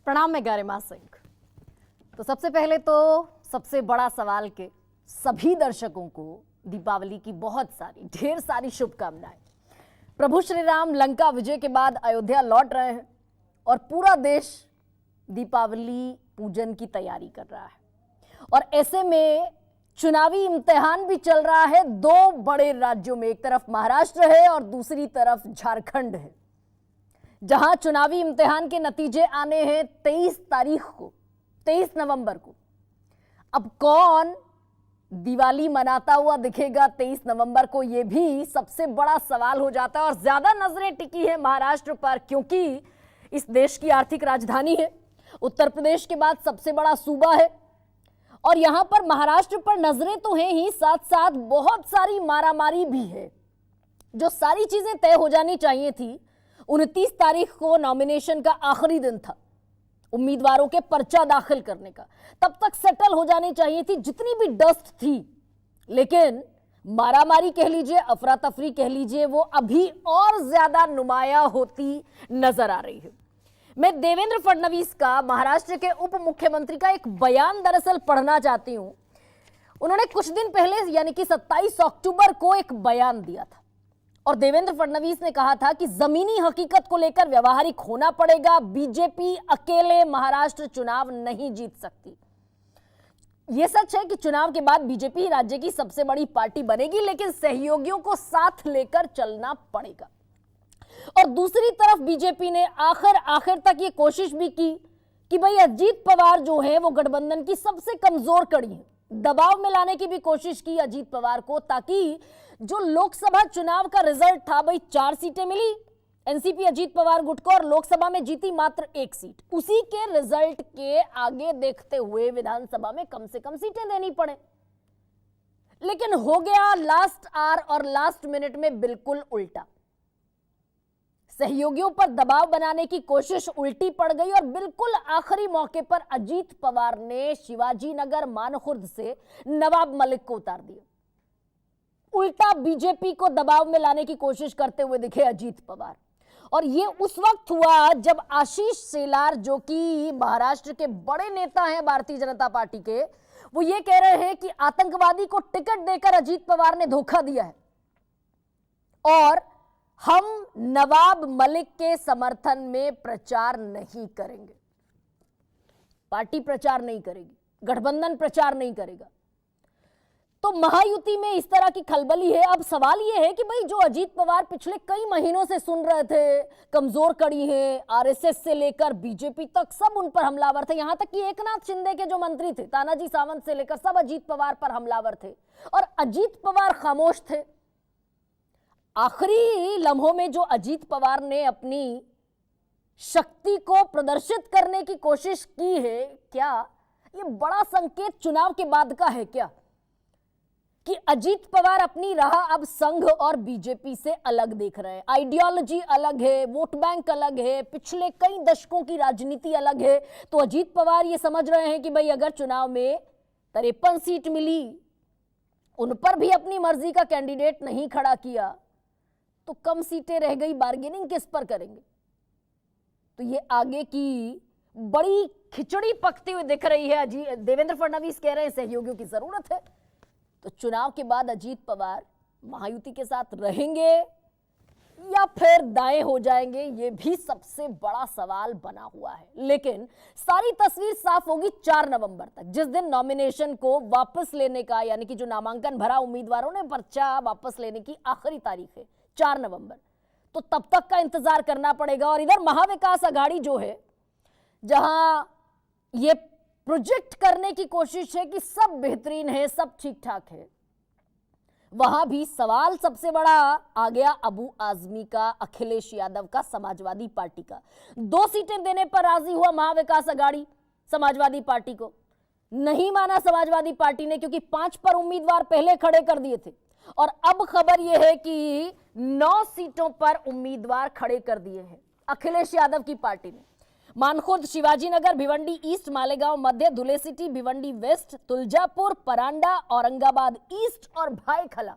प्रणाम, मैं गरिमा सिंह। तो सबसे पहले तो सबसे बड़ा सवाल के सभी दर्शकों को दीपावली की बहुत सारी ढेर सारी शुभकामनाएं। प्रभु श्री राम लंका विजय के बाद अयोध्या लौट रहे हैं और पूरा देश दीपावली पूजन की तैयारी कर रहा है और ऐसे में चुनावी इम्तिहान भी चल रहा है दो बड़े राज्यों में। एक तरफ महाराष्ट्र है और दूसरी तरफ झारखंड है, जहां चुनावी इम्तिहान के नतीजे आने हैं 23 तारीख को, 23 नवंबर को। अब कौन दिवाली मनाता हुआ दिखेगा 23 नवंबर को, यह भी सबसे बड़ा सवाल हो जाता है। और ज्यादा नजरें टिकी है महाराष्ट्र पर, क्योंकि इस देश की आर्थिक राजधानी है, उत्तर प्रदेश के बाद सबसे बड़ा सूबा है और यहां पर महाराष्ट्र पर नजरें तो हैं ही, साथ साथ बहुत सारी मारामारी भी है। जो सारी चीजें तय हो जानी चाहिए थी, 29 तारीख को नॉमिनेशन का आखिरी दिन था उम्मीदवारों के पर्चा दाखिल करने का, तब तक सेटल हो जानी चाहिए थी जितनी भी डस्ट थी। लेकिन मारामारी कह लीजिए, अफरा तफरी कह लीजिए, वो अभी और ज्यादा नुमाया होती नजर आ रही है। मैं देवेंद्र फडणवीस का, महाराष्ट्र के उप मुख्यमंत्री का एक बयान दरअसल पढ़ना चाहती हूं। उन्होंने कुछ दिन पहले यानी कि 27 अक्टूबर को एक बयान दिया था और देवेंद्र फडणवीस ने कहा था कि जमीनी हकीकत को लेकर व्यवहारिक होना पड़ेगा, बीजेपी अकेले महाराष्ट्र चुनाव नहीं जीत सकती। यह सच है कि चुनाव के बाद बीजेपी राज्य की सबसे बड़ी पार्टी बनेगी, लेकिन सहयोगियों को साथ लेकर चलना पड़ेगा। और दूसरी तरफ बीजेपी ने आखिर तक ये कोशिश भी की कि भाई अजीत पवार जो है वो गठबंधन की सबसे कमजोर कड़ी है, दबाव में लाने की भी कोशिश की अजीत पवार को, ताकि जो लोकसभा चुनाव का रिजल्ट था, भाई 4 सीटें मिली एनसीपी अजीत पवार गुट को और लोकसभा में जीती मात्र 1 सीट, उसी के रिजल्ट के आगे देखते हुए विधानसभा में कम से कम सीटें देनी पड़े। लेकिन हो गया लास्ट आवर और लास्ट मिनट में बिल्कुल उल्टा। सहयोगियों पर दबाव बनाने की कोशिश उल्टी पड़ गई और बिल्कुल आखिरी मौके पर अजीत पवार ने शिवाजी नगर मानखुर्द से नवाब मलिक को उतार दिया। उल्टा बीजेपी को दबाव में लाने की कोशिश करते हुए दिखे अजीत पवार। और यह उस वक्त हुआ जब आशीष शेलार, जो कि महाराष्ट्र के बड़े नेता हैं भारतीय जनता पार्टी के, वो ये कह रहे हैं कि आतंकवादी को टिकट देकर अजीत पवार ने धोखा दिया है और हम नवाब मलिक के समर्थन में प्रचार नहीं करेंगे। पार्टी प्रचार नहीं करेगी, गठबंधन प्रचार नहीं करेगा। तो महायुति में इस तरह की खलबली है। अब सवाल यह है कि भाई जो अजीत पवार पिछले कई महीनों से सुन रहे थे कमजोर कड़ी है, आरएसएस से लेकर बीजेपी तक सब उन पर हमलावर थे, यहां तक कि एकनाथ शिंदे के जो मंत्री थे, तानाजी सावंत से लेकर सब अजीत पवार पर हमलावर थे और अजीत पवार खामोश थे। आखिरी लम्हों में जो अजीत पवार ने अपनी शक्ति को प्रदर्शित करने की कोशिश की है, क्या ये बड़ा संकेत चुनाव के बाद का है क्या, कि अजीत पवार अपनी राह अब संघ और बीजेपी से अलग देख रहे हैं। आइडियोलॉजी अलग है, वोट बैंक अलग है, पिछले कई दशकों की राजनीति अलग है। तो अजीत पवार ये समझ रहे हैं कि भाई अगर चुनाव में 53 सीट मिली, उन पर भी अपनी मर्जी का कैंडिडेट नहीं खड़ा किया, तो कम सीटें रह गई, बार्गेनिंग किस पर करेंगे। तो ये आगे की बड़ी खिचड़ी पकती हुई दिख रही है। देवेंद्र फडणवीस कह रहे हैं सहयोगियों की जरूरत है। तो चुनाव के बाद अजीत पवार महायुति के साथ रहेंगे या फिर दाएं हो जाएंगे, ये भी सबसे बड़ा सवाल बना हुआ है। लेकिन सारी तस्वीर साफ होगी 4 नवंबर तक, जिस दिन नॉमिनेशन को वापस लेने का, यानी कि जो नामांकन भरा उम्मीदवारों ने पर्चा वापस लेने की आखिरी तारीख है 4 नवंबर। तो तब तक का इंतजार करना पड़ेगा। और इधर महाविकास आघाड़ी जो है, जहां ये प्रोजेक्ट करने की कोशिश है कि सब बेहतरीन है, सब ठीक ठाक है, वहां भी सवाल सबसे बड़ा आ गया अबू आजमी का, अखिलेश यादव का, समाजवादी पार्टी का। 2 सीटें देने पर राजी हुआ महाविकास आघाड़ी समाजवादी पार्टी को। नहीं माना समाजवादी पार्टी ने, क्योंकि 5 पर उम्मीदवार पहले खड़े कर दिए थे और अब खबर यह है कि 9 सीटों पर उम्मीदवार खड़े कर दिए हैं अखिलेश यादव की पार्टी ने। Mankhurd, Shivajinagar, Bhiwandi east, Malegaon Madhya, Dhule city, Bhiwandi west, Tuljapur, Paranda, Aurangabad east और भाईखला।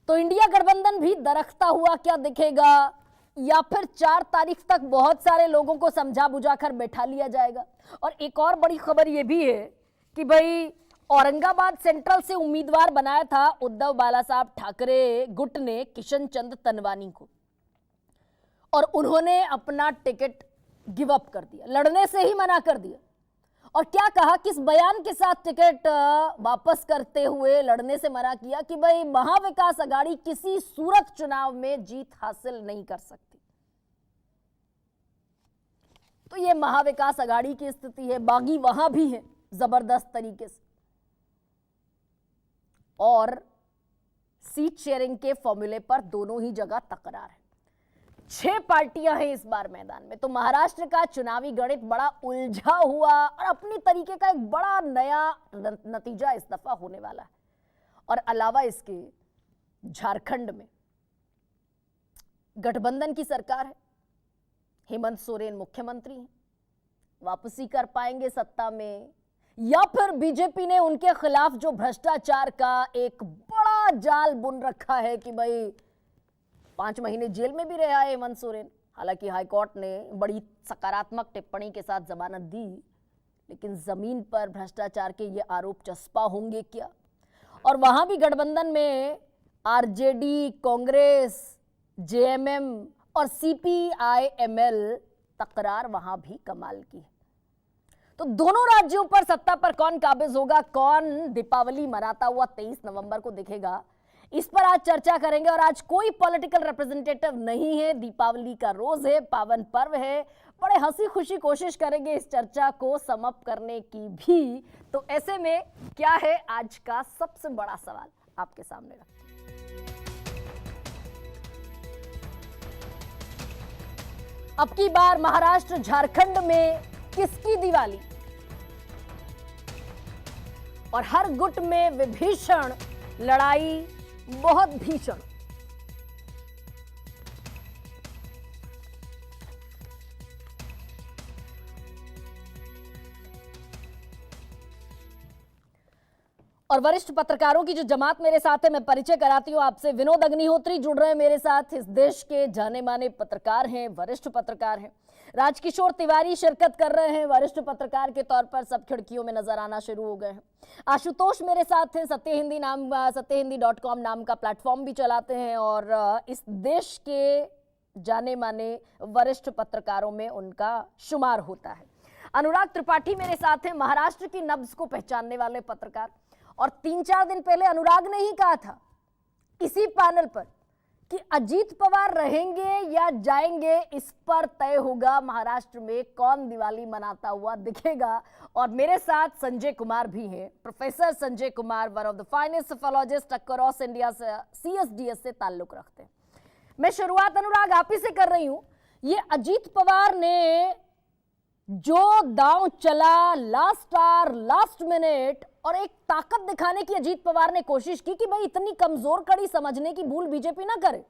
तो इंडिया गठबंधन भी दरकता हुआ क्या दिखेगा, या फिर 4 तारीख तक बहुत सारे लोगों को समझा बुझाकर बैठा लिया जाएगा। और एक और बड़ी खबर यह भी है कि भाई औरंगाबाद सेंट्रल से उम्मीदवार बनाया था उद्धव बालासाहब ठाकरे गुट ने किशन चंद तनवानी को, और उन्होंने अपना टिकट गिव अप कर दिया, लड़ने से ही मना कर दिया। और क्या कहा, किस बयान के साथ टिकट वापस करते हुए लड़ने से मना किया कि भाई महाविकास अघाड़ी किसी सूरत चुनाव में जीत हासिल नहीं कर सकती। तो ये महाविकास अघाड़ी की स्थिति है, बागी वहां भी है जबरदस्त तरीके से। और सीट शेयरिंग के फॉर्मूले पर दोनों ही जगह तकरार है। 6 पार्टियां हैं इस बार मैदान में। तो महाराष्ट्र का चुनावी गणित बड़ा उलझा हुआ और अपनी तरीके का एक बड़ा नया नतीजा इस दफा होने वाला है। और अलावा इसके झारखंड में गठबंधन की सरकार है, हेमंत सोरेन मुख्यमंत्री हैं, वापसी कर पाएंगे सत्ता में, या फिर बीजेपी ने उनके खिलाफ जो भ्रष्टाचार का एक बड़ा जाल बुन रखा है कि भाई 5 महीने जेल में भी रहा है हेमंत सोरेन। हालांकि हाईकोर्ट ने बड़ी सकारात्मक टिप्पणी के साथ जमानत दी, लेकिन जमीन पर भ्रष्टाचार के ये आरोप चस्पा होंगे क्या? और वहां भी गठबंधन में आरजेडी, कांग्रेस, जेएमएम और सीपीआईएमएल तकरार वहां भी कमाल की है। तो दोनों राज्यों पर सत्ता पर कौन काबिज होगा, कौन दीपावली मनाता हुआ 23 नवंबर को दिखेगा, इस पर आज चर्चा करेंगे। और आज कोई पॉलिटिकल रिप्रेजेंटेटिव नहीं है, दीपावली का रोज है, पावन पर्व है, बड़े हंसी खुशी कोशिश करेंगे इस चर्चा को समाप्त करने की भी। तो ऐसे में क्या है आज का सबसे बड़ा सवाल आपके सामने रखते हैं। अब की बार महाराष्ट्र झारखंड में किसकी दिवाली? और हर गुट में विभीषण लड़ाई, बहुत भीषण। और वरिष्ठ पत्रकारों की जो जमात मेरे साथ है, मैं परिचय कराती हूं आपसे। विनोद अग्निहोत्री जुड़ रहे हैं मेरे साथ, इस देश के जाने माने पत्रकार हैं, वरिष्ठ पत्रकार हैं। राजकिशोर तिवारी शिरकत कर रहे हैं, वरिष्ठ पत्रकार के तौर पर सब खिड़कियों में नजर आना शुरू हो गए हैं। आशुतोष मेरे साथ हैं, सत्यहिंदी.com नाम का प्लेटफॉर्म भी चलाते हैं और इस देश के जाने माने वरिष्ठ पत्रकारों में उनका शुमार होता है। अनुराग त्रिपाठी मेरे साथ हैं, महाराष्ट्र की नब्ज को पहचानने वाले पत्रकार। और 3-4 दिन पहले अनुराग ने ही कहा था इसी पैनल पर कि अजीत पवार रहेंगे या जाएंगे, इस पर तय होगा महाराष्ट्र में कौन दिवाली मनाता हुआ दिखेगा। और मेरे साथ संजय कुमार भी हैं, professor Sanjay Kumar, one of the finest psephologist across India से, सीएसडीएस से ताल्लुक रखते हैं। मैं शुरुआत अनुराग आप ही से कर रही हूं। ये अजीत पवार ने जो दांव चला, लास्ट आवर, लास्ट मिनट, और एक ताकत दिखाने की अजीत पवार ने कोशिश की कि भाई इतनी कमजोर कड़ी समझने की भूल बीजेपी ना करे।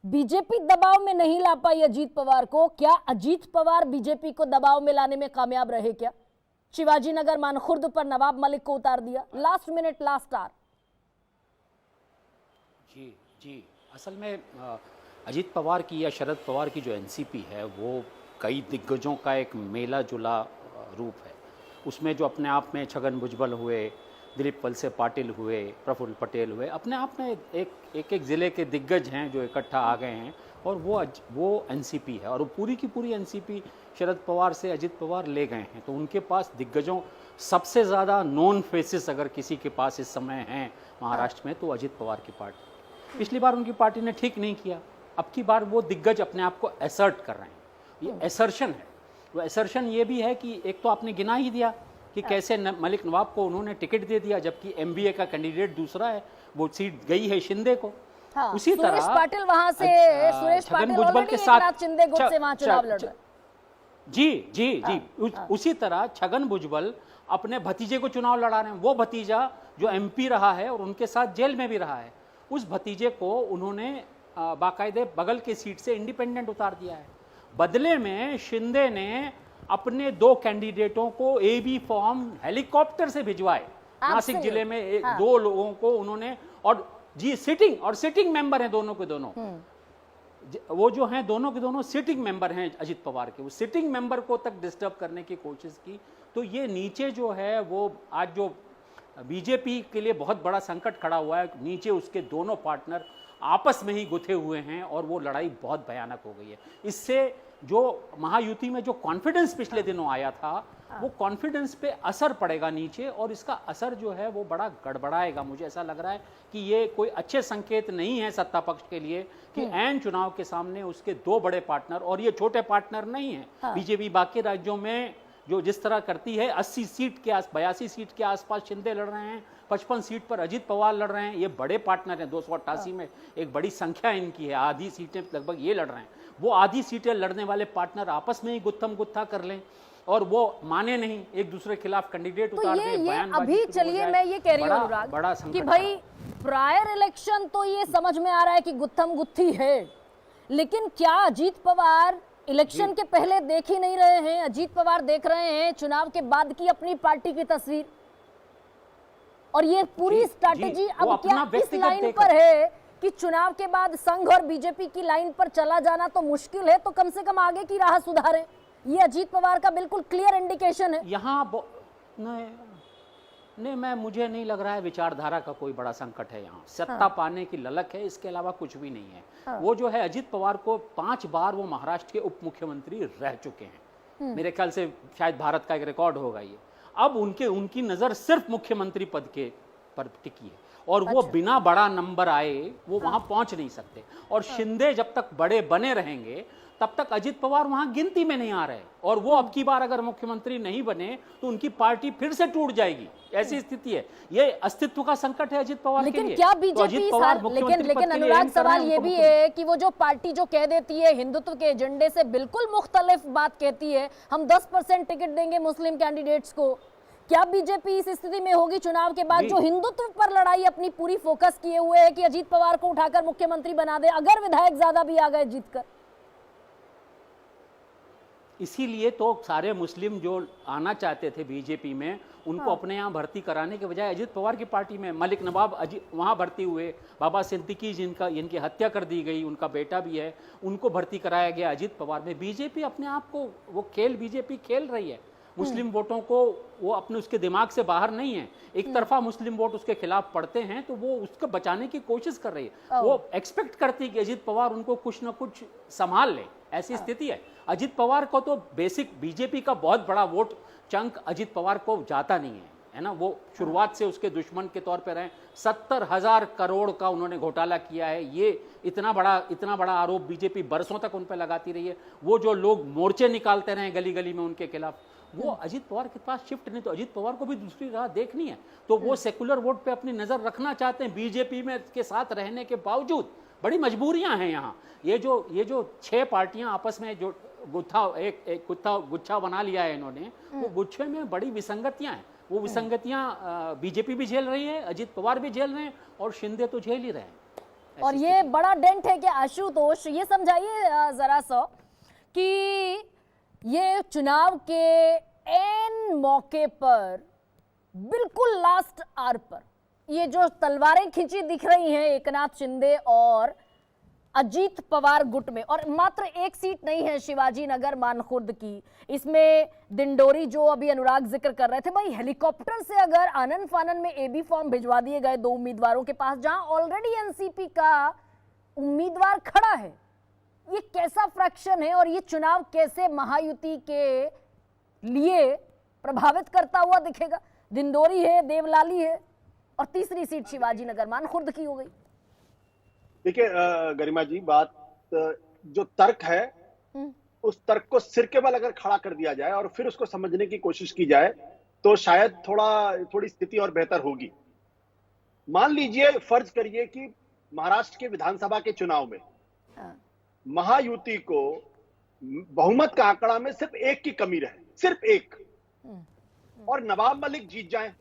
बीजेपी दबाव में नहीं ला पाई अजीत पवार को। क्या अजीत पवार बीजेपी को दबाव में लाने में कामयाब रहे क्या? शिवाजी नगर मानखुर्द पर नवाब मलिक को उतार दिया, लास्ट मिनट, लास्ट आवर। जी असल में अजीत पवार की या शरद पवार की जो एनसीपी है वो कई दिग्गजों का एक मेला जुला रूप है। उसमें जो अपने आप में छगन भुजबल हुए, दिलीप वलसे पाटिल हुए, प्रफुल्ल पटेल हुए, अपने आप में एक ज़िले के दिग्गज हैं जो इकट्ठा आ गए हैं। और वो एनसीपी है और वो पूरी की पूरी एनसीपी शरद पवार से अजीत पवार ले गए हैं। तो उनके पास दिग्गजों, सबसे ज़्यादा नॉन फेसिस अगर किसी के पास इस समय हैं महाराष्ट्र में तो अजीत पवार की पार्टी। पिछली बार उनकी पार्टी ने ठीक नहीं किया, अब की बार वो दिग्गज अपने आप को एसर्ट कर रहे हैं। ये एसर्शन है। वो एसर्शन ये भी है कि एक तो आपने गिना ही दिया कि कैसे मलिक नवाब को उन्होंने टिकट दे दिया, जबकि एमबीए का कैंडिडेट दूसरा है, वो सीट गई है शिंदे को। हाँ, उसी तरह सुरेश पाटिल वहां से, सुरेश पाटिल भुजबल के साथ शिंदे गुट से वहां चुनाव लड़ रहे। जी उसी तरह छगन भुजबल अपने भतीजे को चुनाव लड़ा रहे हैं। वो भतीजा जो एमपी रहा है और उनके साथ जेल में भी रहा है, उस भतीजे को उन्होंने बाकायदे बगल के सीट से इंडिपेंडेंट उतार दिया है। बदले में शिंदे ने अपने 2 कैंडिडेटों को एबी फॉर्म हेलीकॉप्टर से भिजवाए। नासिक जिले में 2 लोगों को उन्होंने, और सिटिंग मेंबर हैं दोनों के दोनों। वो जो हैं दोनों के दोनों सिटिंग मेंबर हैं अजित पवार के, वो सिटिंग मेंबर को तक डिस्टर्ब करने की कोशिश की। तो ये नीचे जो है वो आज जो बीजेपी के लिए बहुत बड़ा संकट खड़ा हुआ है, नीचे उसके दोनों पार्टनर आपस में ही गुथे हुए हैं और वो लड़ाई बहुत भयानक हो गई है। इससे जो महायुति में जो कॉन्फिडेंस पिछले दिनों आया था, वो कॉन्फिडेंस पे असर पड़ेगा नीचे, और इसका असर जो है वो बड़ा गड़बड़ाएगा। मुझे ऐसा लग रहा है कि ये कोई अच्छे संकेत नहीं है सत्ता पक्ष के लिए कि ऐन चुनाव के सामने उसके दो बड़े पार्टनर, और ये छोटे पार्टनर नहीं है। बीजेपी बाकी राज्यों में जो जिस तरह करती है, 80 सीट के 82 सीट के आसपास शिंदे लड़ रहे हैं, 55 सीट पर अजित पवार लड़ रहे हैं, ये बड़े पार्टनर हैं। 288 में एक बड़ी संख्या इनकी है, आधी सीटें लगभग ये लड़ रहे हैं। वो आधी सीटें लड़ने वाले पार्टनर आपस में ही गुत्थम गुत्था कर लें और वो माने नहीं, एक दूसरे के खिलाफ कैंडिडेट तो उतार दें, बयानबाजी अभी चलिए मैं ये कह रही हूँ अनुराग बड़ा कि भाई प्रायर इलेक्शन तो ये समझ में आ रहा है कि गुत्थम गुत्थी है, लेकिन क्या अजीत पवार इलेक्शन के पहले देख ही नहीं रहे हैं? अजीत पवार देख रहे हैं चुनाव के बाद की अपनी पार्टी की तस्वीर, और ये पूरी स्ट्रैटेजी अब क्या इस लाइन पर है कि चुनाव के बाद संघ और बीजेपी की लाइन पर चला जाना तो मुश्किल है, तो कम से कम आगे की राह सुधारें। ये अजीत पवार का बिल्कुल क्लियर इंडिकेशन है। यहाँ नहीं, मुझे नहीं लग रहा है विचारधारा का कोई बड़ा संकट है यहाँ। सत्ता पाने की ललक है, इसके अलावा कुछ भी नहीं है। वो जो है अजित पवार को 5 बार वो महाराष्ट्र के उप मुख्यमंत्री रह चुके हैं, मेरे ख्याल से शायद भारत का एक रिकॉर्ड होगा ये। अब उनकी नजर सिर्फ मुख्यमंत्री पद के पर टिकी है, और वो बिना बड़ा नंबर आए वो वहां पहुंच नहीं सकते। और शिंदे जब तक बड़े बने रहेंगे तब तक अजित पवार वहां गिनती में नहीं आ रहे, और वो अब की बार अगर मुख्यमंत्री नहीं बने तो उनकी पार्टी फिर से टूट जाएगी, ऐसी स्थिति है। ये अस्तित्व का संकट है अजित पवार के लिए। क्या बीजेपी लेकिन अनुराग सवाल ये भी है कि वो जो पार्टी जो कह देती है हिंदुत्व के एजेंडे से बिल्कुल मुख्तलिफ बात कहती है, हम 10% टिकट देंगे मुस्लिम कैंडिडेट्स को, क्या बीजेपी इस स्थिति में होगी चुनाव के बाद जो हिंदुत्व पर लड़ाई अपनी पूरी फोकस किए हुए है कि अजीत पवार को उठाकर मुख्यमंत्री बना दे, अगर विधायक ज्यादा भी आ गए जीतकर? इसीलिए तो सारे मुस्लिम जो आना चाहते थे बीजेपी में, उनको अपने यहाँ भर्ती कराने के बजाय अजित पवार की पार्टी में मलिक नवाब वहाँ भर्ती हुए, बाबा सिद्दीकी जिनकी हत्या कर दी गई, उनका बेटा भी है, उनको भर्ती कराया गया अजित पवार में। बीजेपी अपने आप को वो खेल बीजेपी खेल रही है। मुस्लिम वोटों को वो अपने उसके दिमाग से बाहर नहीं है। एक तरफा मुस्लिम वोट उसके खिलाफ पड़ते हैं तो वो उसको बचाने की कोशिश कर रही है। वो एक्सपेक्ट करती है कि अजित पवार उनको कुछ ना कुछ संभाल ले, ऐसी स्थिति है। अजित पवार को तो बेसिक बीजेपी का बहुत बड़ा वोट चंक अजित पवार को जाता नहीं है ना। वो शुरुआत से उसके दुश्मन के तौर पर रहे। 70,000 करोड़ का उन्होंने घोटाला किया है। ये इतना बड़ा आरोप बीजेपी बरसों तक उन पर लगाती रही है। वो जो लोग मोर्चे निकालते रहे गली गली में उनके खिलाफ, वो अजित पवार के पास शिफ्ट नहीं। तो अजित पवार को भी दूसरी राह देखनी है, तो वो सेकुलर वोट पे अपनी नजर रखना चाहते हैं। बीजेपी में के साथ रहने के बावजूद बड़ी मजबूरियां हैं यहाँ। ये जो 6 पार्टियां आपस में जो गुच्छा बना लिया है इन्होंने, वो गुच्छे में बड़ी विसंगतियां हैं। वो विसंगतियां बीजेपी भी झेल रही है, अजित पवार भी झेल रहे हैं, और शिंदे तो झेल ही रहे हैं। और ये बड़ा डेंट है कि आशुतोष ये समझाइए जरा सा कि ये चुनाव के एन मौके पर, बिल्कुल लास्ट आवर पर, ये जो तलवारें खींची दिख रही हैं एकनाथ शिंदे और अजीत पवार गुट में, और मात्र एक सीट नहीं है शिवाजी नगर मानखुर्द की, इसमें दिंडोरी जो अभी अनुराग जिक्र कर रहे थे। भाई हेलीकॉप्टर से अगर आनंद फानन में एबी फॉर्म भिजवा दिए गए 2 उम्मीदवारों के पास, जहां ऑलरेडी एनसीपी का उम्मीदवार खड़ा है, ये कैसा फ्रैक्शन है और ये चुनाव कैसे महायुति के लिए प्रभावित करता हुआ दिखेगा? दिंडोरी है, देवलाली है, और तीसरी सीट शिवाजी नगर मानखुर्द की हो गई। देखिए गरिमा जी, बात जो तर्क है उस तर्क को सिर के बल अगर खड़ा कर दिया जाए और फिर उसको समझने की कोशिश की जाए तो शायद थोड़ी स्थिति और बेहतर होगी। मान लीजिए, फर्ज करिए कि महाराष्ट्र के विधानसभा के चुनाव में महायुति को बहुमत का आंकड़ा में सिर्फ 1 की कमी रहे, सिर्फ 1, और नवाब मलिक जीत जाए,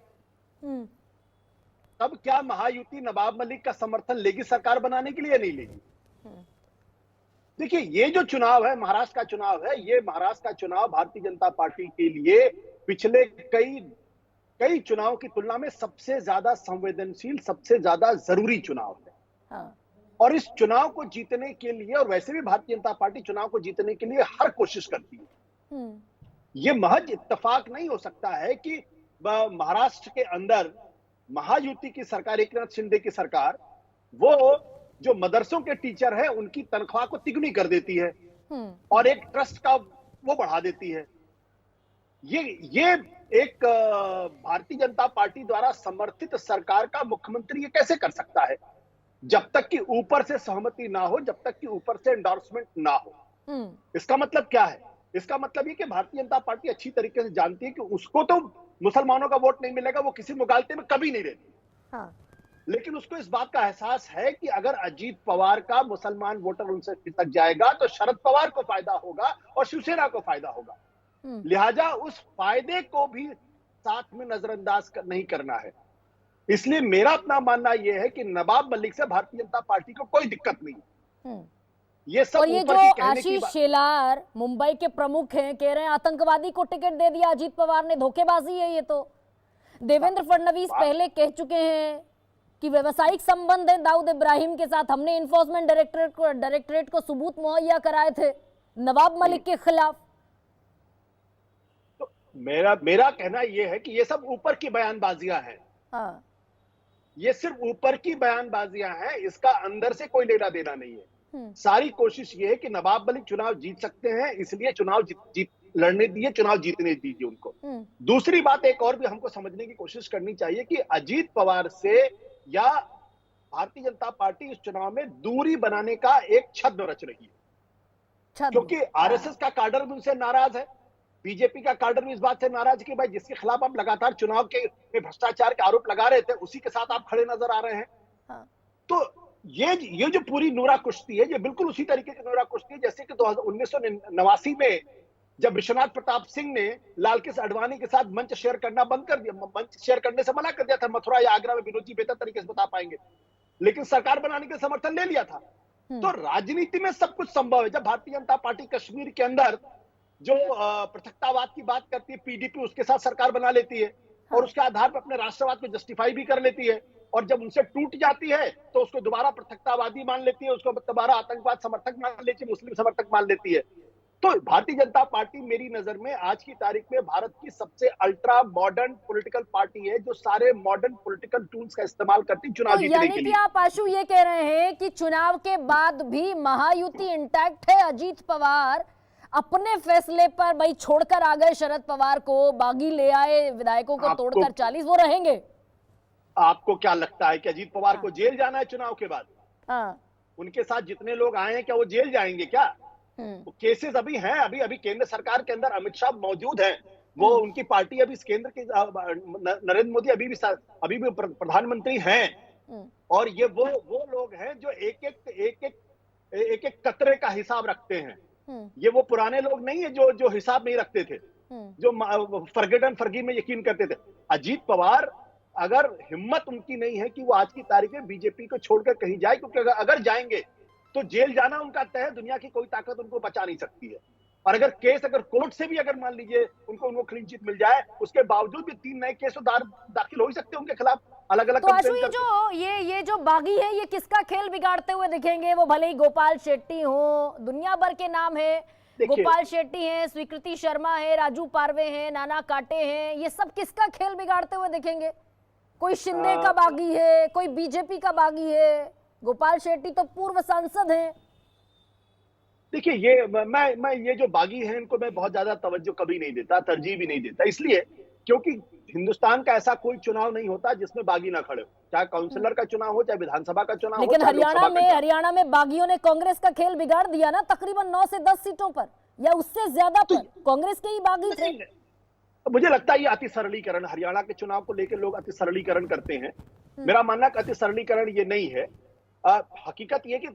तब क्या महायुति नवाब मलिक का समर्थन लेगी सरकार बनाने के लिए या नहीं लेगी? देखिए, ये जो चुनाव है, महाराष्ट्र का चुनाव है, ये महाराष्ट्र का चुनाव भारतीय जनता पार्टी के लिए पिछले कई चुनाव की तुलना में सबसे ज्यादा संवेदनशील, सबसे ज्यादा जरूरी चुनाव है। और इस चुनाव को जीतने के लिए, और वैसे भी भारतीय जनता पार्टी चुनाव को जीतने के लिए हर कोशिश करती है। ये महज इत्तेफाक नहीं हो सकता है कि महाराष्ट्र के अंदर महायुति की सरकार, एकनाथ शिंदे की सरकार, वो जो मदरसों के टीचर हैं उनकी तनख्वाह को तिगुनी कर देती है और एक ट्रस्ट का वो बढ़ा देती है। ये एक भारतीय जनता पार्टी द्वारा समर्थित सरकार का मुख्यमंत्री ये कैसे कर सकता है, जब तक कि ऊपर से सहमति ना हो, जब तक कि ऊपर से एंडोर्समेंट ना हो। इसका मतलब क्या है? इसका मतलब ये कि भारतीय जनता पार्टी अच्छी तरीके से जानती है कि उसको तो मुसलमानों का वोट नहीं मिलेगा, वो किसी मुगालते में कभी नहीं रहती। हाँ। लेकिन उसको इस बात का एहसास है कि अगर अजीत पवार का मुसलमान वोटर उनसे खिसक जाएगा तो शरद पवार को फायदा होगा और शिवसेना को फायदा होगा। लिहाजा उस फायदे को भी साथ में नजरअंदाज नहीं करना है। इसलिए मेरा अपना मानना यह है कि नवाब मलिक से भारतीय जनता पार्टी को कोई दिक्कत नहीं। ये सब और ये जो आशीष शेलार मुंबई के प्रमुख हैं, कह रहे हैं आतंकवादी को टिकट दे दिया अजीत पवार ने, धोखेबाजी है ये तो। देवेंद्र फडणवीस पहले कह चुके हैं कि व्यवसायिक संबंध है दाऊद इब्राहिम के साथ, हमने इन्फोर्समेंट डायरेक्टरेट को सबूत मुहैया कराए थे नवाब मलिक के खिलाफ। तो मेरा कहना यह है कि ये सब ऊपर की बयानबाजियां हैं। हाँ। ये सिर्फ ऊपर की बयानबाजियां हैं, इसका अंदर से कोई लेना देना नहीं है। सारी कोशिश ये है कि नवाब मलिक चुनाव जीत सकते हैं, इसलिए चुनाव लड़ने दीजिए, चुनाव जीतने दीजिए उनको। दूसरी बात एक और भी हमको समझने की कोशिश करनी चाहिए कि अजीत पवार से या भारतीय जनता पार्टी इस चुनाव में दूरी बनाने का एक छद्म रच रही है, क्योंकि आरएसएस का काडर भी उनसे नाराज है, बीजेपी का काडर भी इस बात से नाराज कि भाई जिसके खिलाफ आप लगातार चुनाव के भ्रष्टाचार के आरोप लगा रहे थे उसी के साथ आप खड़े नजर आ रहे हैं। हाँ। तो ये जो पूरी नूरा कुश्ती है, ये बिल्कुल उसी तरीके की नूरा कुश्ती है जैसे कि 1989 में जब विश्वनाथ प्रताप सिंह ने लालकृष्ण आडवाणी के साथ मंच शेयर करना बंद कर दिया, मंच शेयर करने से मना कर दिया था। मथुरा या आगरा में विनोद जी बेहतर तरीके से बता पाएंगे, लेकिन सरकार बनाने के समर्थन ले लिया था। तो राजनीति में सब कुछ संभव है। जब भारतीय जनता पार्टी कश्मीर के अंदर जो पृथकतावाद की बात करती है, पीडीपी, उसके साथ सरकार बना लेती है और उसके आधार पर अपने राष्ट्रवाद को जस्टिफाई भी कर लेती है, और जब उनसे टूट जाती है तो उसको दोबारा पृथकतावादी मान लेती है, उसको दोबारा आतंकवाद समर्थक मान लेती है, मुस्लिम समर्थक मान लेती है। तो भारतीय जनता पार्टी मेरी नजर में आज की तारीख में भारत की सबसे अल्ट्रा मॉडर्न पॉलिटिकल पार्टी है, जो सारे मॉडर्न पॉलिटिकल टूल्स का इस्तेमाल करती है चुनाव जीतने के लिए। आप आशु ये कह रहे हैं कि चुनाव के बाद भी महायुति इंटैक्ट है, अजीत पवार अपने फैसले पर भाई छोड़कर आ गए शरद पवार को, बागी ले आए विधायकों को तोड़कर 40, वो रहेंगे? आपको क्या लगता है कि अजीत पवार को जेल जाना है चुनाव के बाद? हाँ। उनके साथ जितने लोग आए हैं क्या वो जेल जाएंगे क्या? केसेस अभी हैं, अभी केंद्र सरकार के अंदर अमित शाह मौजूद हैं, वो उनकी पार्टी अभी केंद्र के नरेंद्र मोदी अभी भी प्रधानमंत्री हैं, और ये वो लोग हैं जो एक कतरे का हिसाब रखते हैं। ये वो पुराने लोग नहीं है जो हिसाब नहीं रखते थे, जो फॉरगेट एंड फॉरगिव में यकीन करते थे। अजीत पवार, अगर हिम्मत उनकी नहीं है कि वो आज की तारीख में बीजेपी को छोड़कर कहीं जाए, क्योंकि अगर जाएंगे तो जेल जाना उनका तय है, दुनिया की कोई ताकत उनको बचा नहीं सकती है। और अगर कोर्ट से भी अगर मान लीजिए उनको क्लीन चिट मिल जाए, उसके बावजूद भी 3 नए केस दाखिल हो ही सकते हैं उनके खिलाफ अलग अलग। तो आशु ये जो बागी है, ये किसका खेल बिगाड़ते हुए दिखेंगे? वो भले ही गोपाल शेट्टी हो, दुनिया भर के नाम है, गोपाल शेट्टी हैं, स्वीकृति शर्मा है, राजू पारवे हैं, नाना काटे हैं, ये सब किसका खेल बिगाड़ते हुए दिखेंगे? कोई शिंदे का बागी है, कोई बीजेपी का बागी है, गोपाल शेट्टी तो पूर्व सांसद हैं। देखिए, ये मैं ये जो बागी हैं इनको मैं बहुत ज्यादा तवज्जो कभी नहीं देता, तरजीह भी नहीं देता, इसलिए क्योंकि हिंदुस्तान का ऐसा कोई चुनाव नहीं होता जिसमें बागी ना खड़े हो, चाहे काउंसिलर का चुनाव हो, चाहे विधानसभा का चुनाव हो। लेकिन हरियाणा में बागियों ने कांग्रेस का खेल बिगाड़ दिया ना, तकरीबन 9 से 10 सीटों पर या उससे ज्यादा पर कांग्रेस के ही बागी थे। मुझे लगता है ये अति सरलीकरण, हरियाणा के चुनाव को लेकर लोग अति सरलीकरण करते हैं। मेरा मानना अति सरलीकरण ये नहीं है। हकीकत ये कि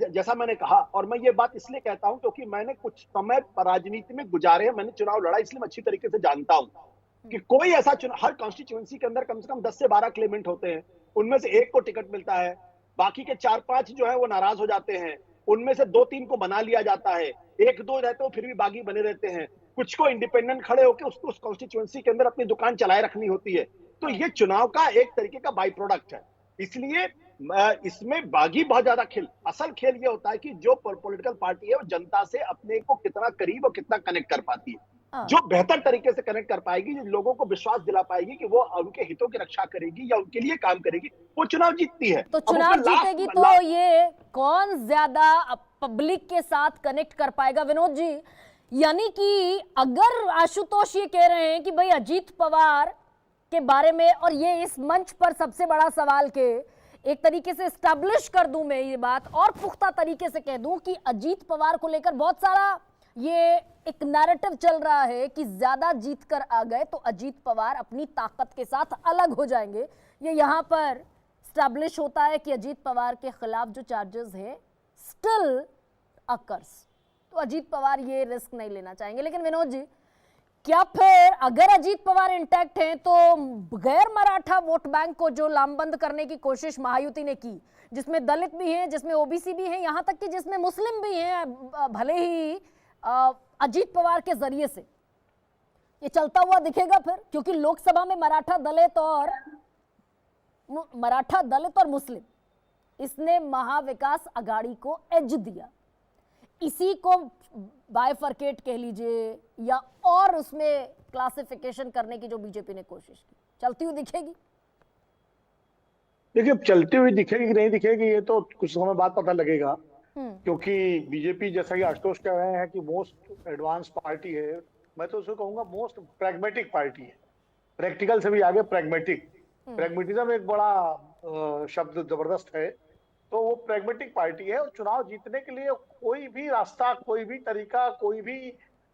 जैसा मैंने कहा, और मैं ये बात इसलिए कहता हूं क्योंकि मैंने कुछ समय राजनीति में गुजारे हैं, मैंने चुनाव लड़ा, इसलिए मैं अच्छी तरीके से जानता हूं कि कोई ऐसा चुनाव, हर कॉन्स्टिट्यूएंसी के अंदर कम से कम 10 से 12 क्लेमेंट होते हैं, उनमें से एक को टिकट मिलता है, बाकी के 4-5 जो है वो नाराज हो जाते हैं, उनमें से 2-3 को बना लिया जाता है, 1-2 रहते हो फिर भी बागी बने रहते हैं, कुछ को इंडिपेंडेंट खड़े होकर उसको उस कॉन्स्टिट्यूएंसी के अंदर अपनी दुकान चलाए रखनी होती है। तो ये चुनाव का एक तरीके का बाई प्रोडक्ट है। इसलिए इसमें बागी बहुत ज्यादा खेल, असल खेल ये होता है कि जो पॉलिटिकल पार्टी है वो जनता से अपने को कितना करीब और कितना कनेक्ट कर पाती है। हाँ। जो बेहतर तरीके से कनेक्ट कर पाएगी, जो लोगों को विश्वास दिला पाएगी कि वो उनके हितों की रक्षा करेगी या उनके लिए काम करेगी, वो चुनाव जीतती है। तो चुनाव जीतेगी तो ये कौन ज्यादा पब्लिक के साथ कनेक्ट कर पाएगा विनोद जी? यानी कि अगर आशुतोष ये कह रहे हैं कि भाई अजीत पवार के बारे में, और ये इस मंच पर सबसे बड़ा सवाल के एक तरीके से स्टैब्लिश कर दूं मैं ये बात और पुख्ता तरीके से कह दूं कि अजीत पवार को लेकर बहुत सारा ये एक नैरेटिव चल रहा है कि ज्यादा जीत कर आ गए तो अजीत पवार अपनी ताकत के साथ अलग हो जाएंगे। ये यहां पर स्टैब्लिश होता है कि अजीत पवार के खिलाफ जो चार्जेस है स्टिल अकर्स, तो अजीत पवार ये रिस्क नहीं लेना चाहेंगे। लेकिन विनोद जी, क्या फिर अगर अजीत पवार इंटैक्ट हैं तो गैर मराठा वोट बैंक को जो लामबंद करने की कोशिश महायुति ने की, जिसमें दलित भी हैं, जिसमें ओबीसी भी हैं, यहां तक कि जिसमें मुस्लिम भी हैं, भले ही अजीत पवार के जरिए से, ये चलता हुआ दिखेगा फिर? क्योंकि लोकसभा में मराठा दलित और मुस्लिम, इसने महाविकास आघाड़ी को एज दिया। इसी को बाइफरकेट कह लीजिए या और उसमें क्लासिफिकेशन करने की जो बीजेपी ने कोशिश की, चलती हुई दिखेगी? देखिए, चलती हुई दिखेगी कि नहीं दिखेगी ये तो कुछ समय बाद पता लगेगा, क्योंकि बीजेपी, जैसा कि आशुतोष कह रहे हैं कि मोस्ट एडवांस पार्टी है, मैं तो उसको कहूंगा मोस्ट प्रैग्मेटिक पार्टी है। प्रैक्टिकल से भी आगे प्रैग्मेटिक। प्रैग्मेटिज्म एक बड़ा शब्द जबरदस्त है। तो वो प्रैग्मेटिक पार्टी है और चुनाव जीतने के लिए कोई भी रास्ता, कोई भी तरीका, कोई भी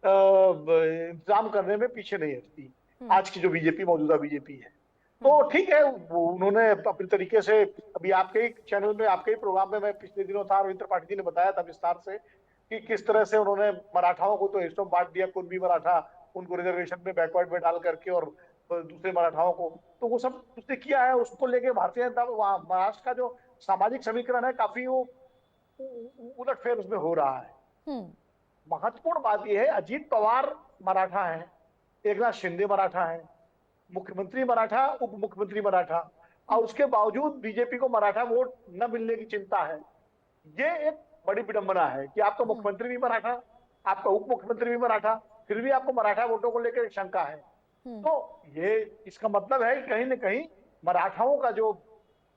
इंतजाम करने में पीछे नहीं हटती आज की जो बीजेपी, मौजूदा बीजेपी है। तो ठीक है, उन्होंने अपने तरीके से, अभी आपके ही चैनल में, आपके ही प्रोग्राम में मैं पिछले दिनों था, रविंद्र पाठक जी ने बताया था विस्तार से कि किस तरह से उन्होंने मराठाओं को तो हिस्सों में बांट दिया, कुणबी मराठा उनको रिजर्वेशन में बैकवर्ड में डाल करके, और दूसरे मराठाओं को, तो वो सब उसने किया है। उसको लेके भारतीय जनता, महाराष्ट्र का जो सामाजिक समीकरण है काफी वो उलटफेर उसमें हो रहा है। महत्वपूर्ण बात यह है, अजीत पवार मराठा है, एकनाथ शिंदे मराठा है, मुख्यमंत्री मराठा, उप मुख्यमंत्री मराठा, और उसके बावजूद बीजेपी को मराठा वोट न मिलने की चिंता है। ये एक बड़ी विडंबना है कि आपका मुख्यमंत्री भी मराठा, आपका उप मुख्यमंत्री भी मराठा, फिर भी आपको मराठा वोटों को लेकर शंका है। तो ये इसका मतलब है कि कहीं न कहीं मराठाओं का जो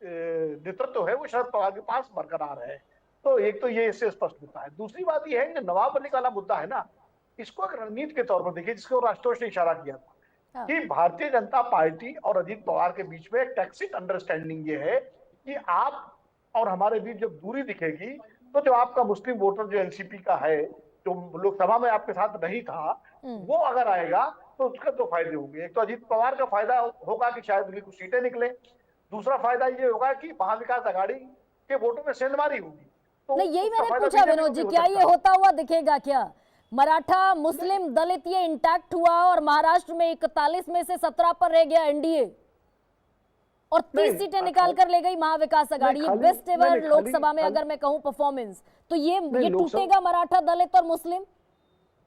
नेतृत्व है वो शरद पवार के पास बरकरार है। तो एक तो ये इससे स्पष्ट होता है। दूसरी बात ये है कि नवाब मलिक वाला मुद्दा है ना, इसको एक रणनीति के तौर पर देखिए, जिसको राष्ट्रोष ने इशारा किया था कि भारतीय जनता पार्टी और अजीत पवार के बीच में एक टैक्सिट अंडरस्टैंडिंग ये है कि आप और हमारे बीच जब दूरी दिखेगी तो जो आपका मुस्लिम वोटर जो एनसीपी का है, जो लोकसभा में आपके साथ नहीं था, वो अगर आएगा तो उसके दो फायदे होंगे। एक तो अजीत पवार का फायदा होगा कि शायद उनकी कुछ सीटें निकले, दूसरा फायदा ये होगा कि महाविकास आघाड़ी के वोटों में सेंधमारी होगी। तो नहीं, यही मैंने पूछा विनोद जी, क्या ये होता हुआ दिखेगा? क्या मराठा, मुस्लिम, दलित ये इंटैक्ट हुआ और महाराष्ट्र में 41 में से 17 पर रह गया एनडीए और 30 सीटें निकाल कर ले गई महाविकास आघाड़ी। ये बेस्ट एवर लोकसभा में अगर मैं कहूं परफॉर्मेंस, तो ये टूटेगा मराठा, दलित और मुस्लिम।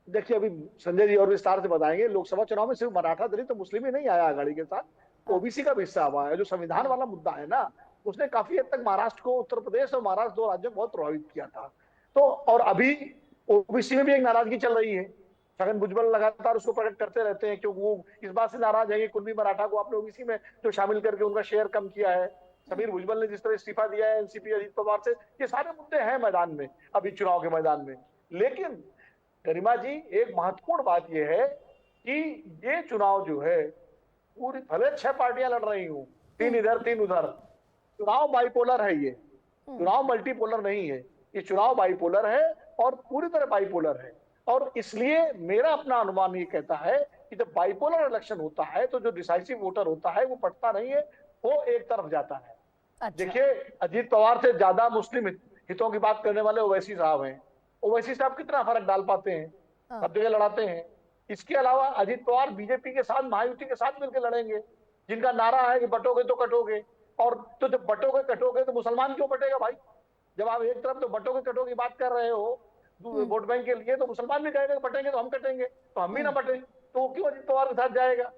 देखिए, अभी संजय जी और विस्तार से बताएंगे। लोकसभा चुनाव में सिर्फ मराठा, दलित तो मुस्लिम ही नहीं आया आघाड़ी के साथ, ओबीसी का भी हिस्सा हुआ है। जो संविधान वाला मुद्दा है ना, उसने काफी हद तक महाराष्ट्र को, उत्तर प्रदेश और महाराष्ट्र, दो राज्यों को बहुत प्रभावित किया था। तो और अभी ओबीसी में भी एक नाराजगी चल रही है। छगन भुजबल लगातार उसको प्रकट करते रहते हैं क्योंकि वो इस बात से नाराज है कि कुणबी मराठा को आपने ओबीसी में जो शामिल करके उनका शेयर कम किया है। समीर भुजबल ने जिस तरह इस्तीफा दिया है एनसीपी अजीत पवार से, ये सारे मुद्दे हैं मैदान में, अभी चुनाव के मैदान में। लेकिन गरिमा जी, एक महत्वपूर्ण बात यह है कि ये चुनाव जो है, पूरी भले 6 पार्टियां लड़ रही हूं, 3 इधर 3 उधर, चुनाव बाइपोलर है। ये चुनाव मल्टीपोलर नहीं है, ये चुनाव बाइपोलर है और पूरी तरह बाइपोलर है। और इसलिए मेरा अपना अनुमान ये कहता है कि जब बाइपोलर इलेक्शन होता है तो जो डिसाइसिव वोटर होता है वो पटता नहीं है, वो एक तरफ जाता है। अच्छा। देखिए, अजीत पवार से ज्यादा मुस्लिम हितों की बात करने वाले ओवैसी साहब हैं। ओवैसी साहब कितना फर्क डाल पाते हैं, सब जगह लड़ाते हैं। इसके अलावा अजीत पवार बीजेपी के साथ, महायुति के साथ मिलकर लड़ेंगे, जिनका नारा है कि बटोगे तो कटोगे। और तो जब बटोगे कटोगे तो मुसलमान क्यों बटेगा भाई? जब आप एक तरफ तो बटोगे कटोगे की बात कर रहे हो वोट बैंक के लिए, तो मुसलमान भी कहेंगे बटेंगे तो हम कटेंगे, तो हम भी ना बटे, तो वो क्यों अजीत पवार के साथ जाएगा?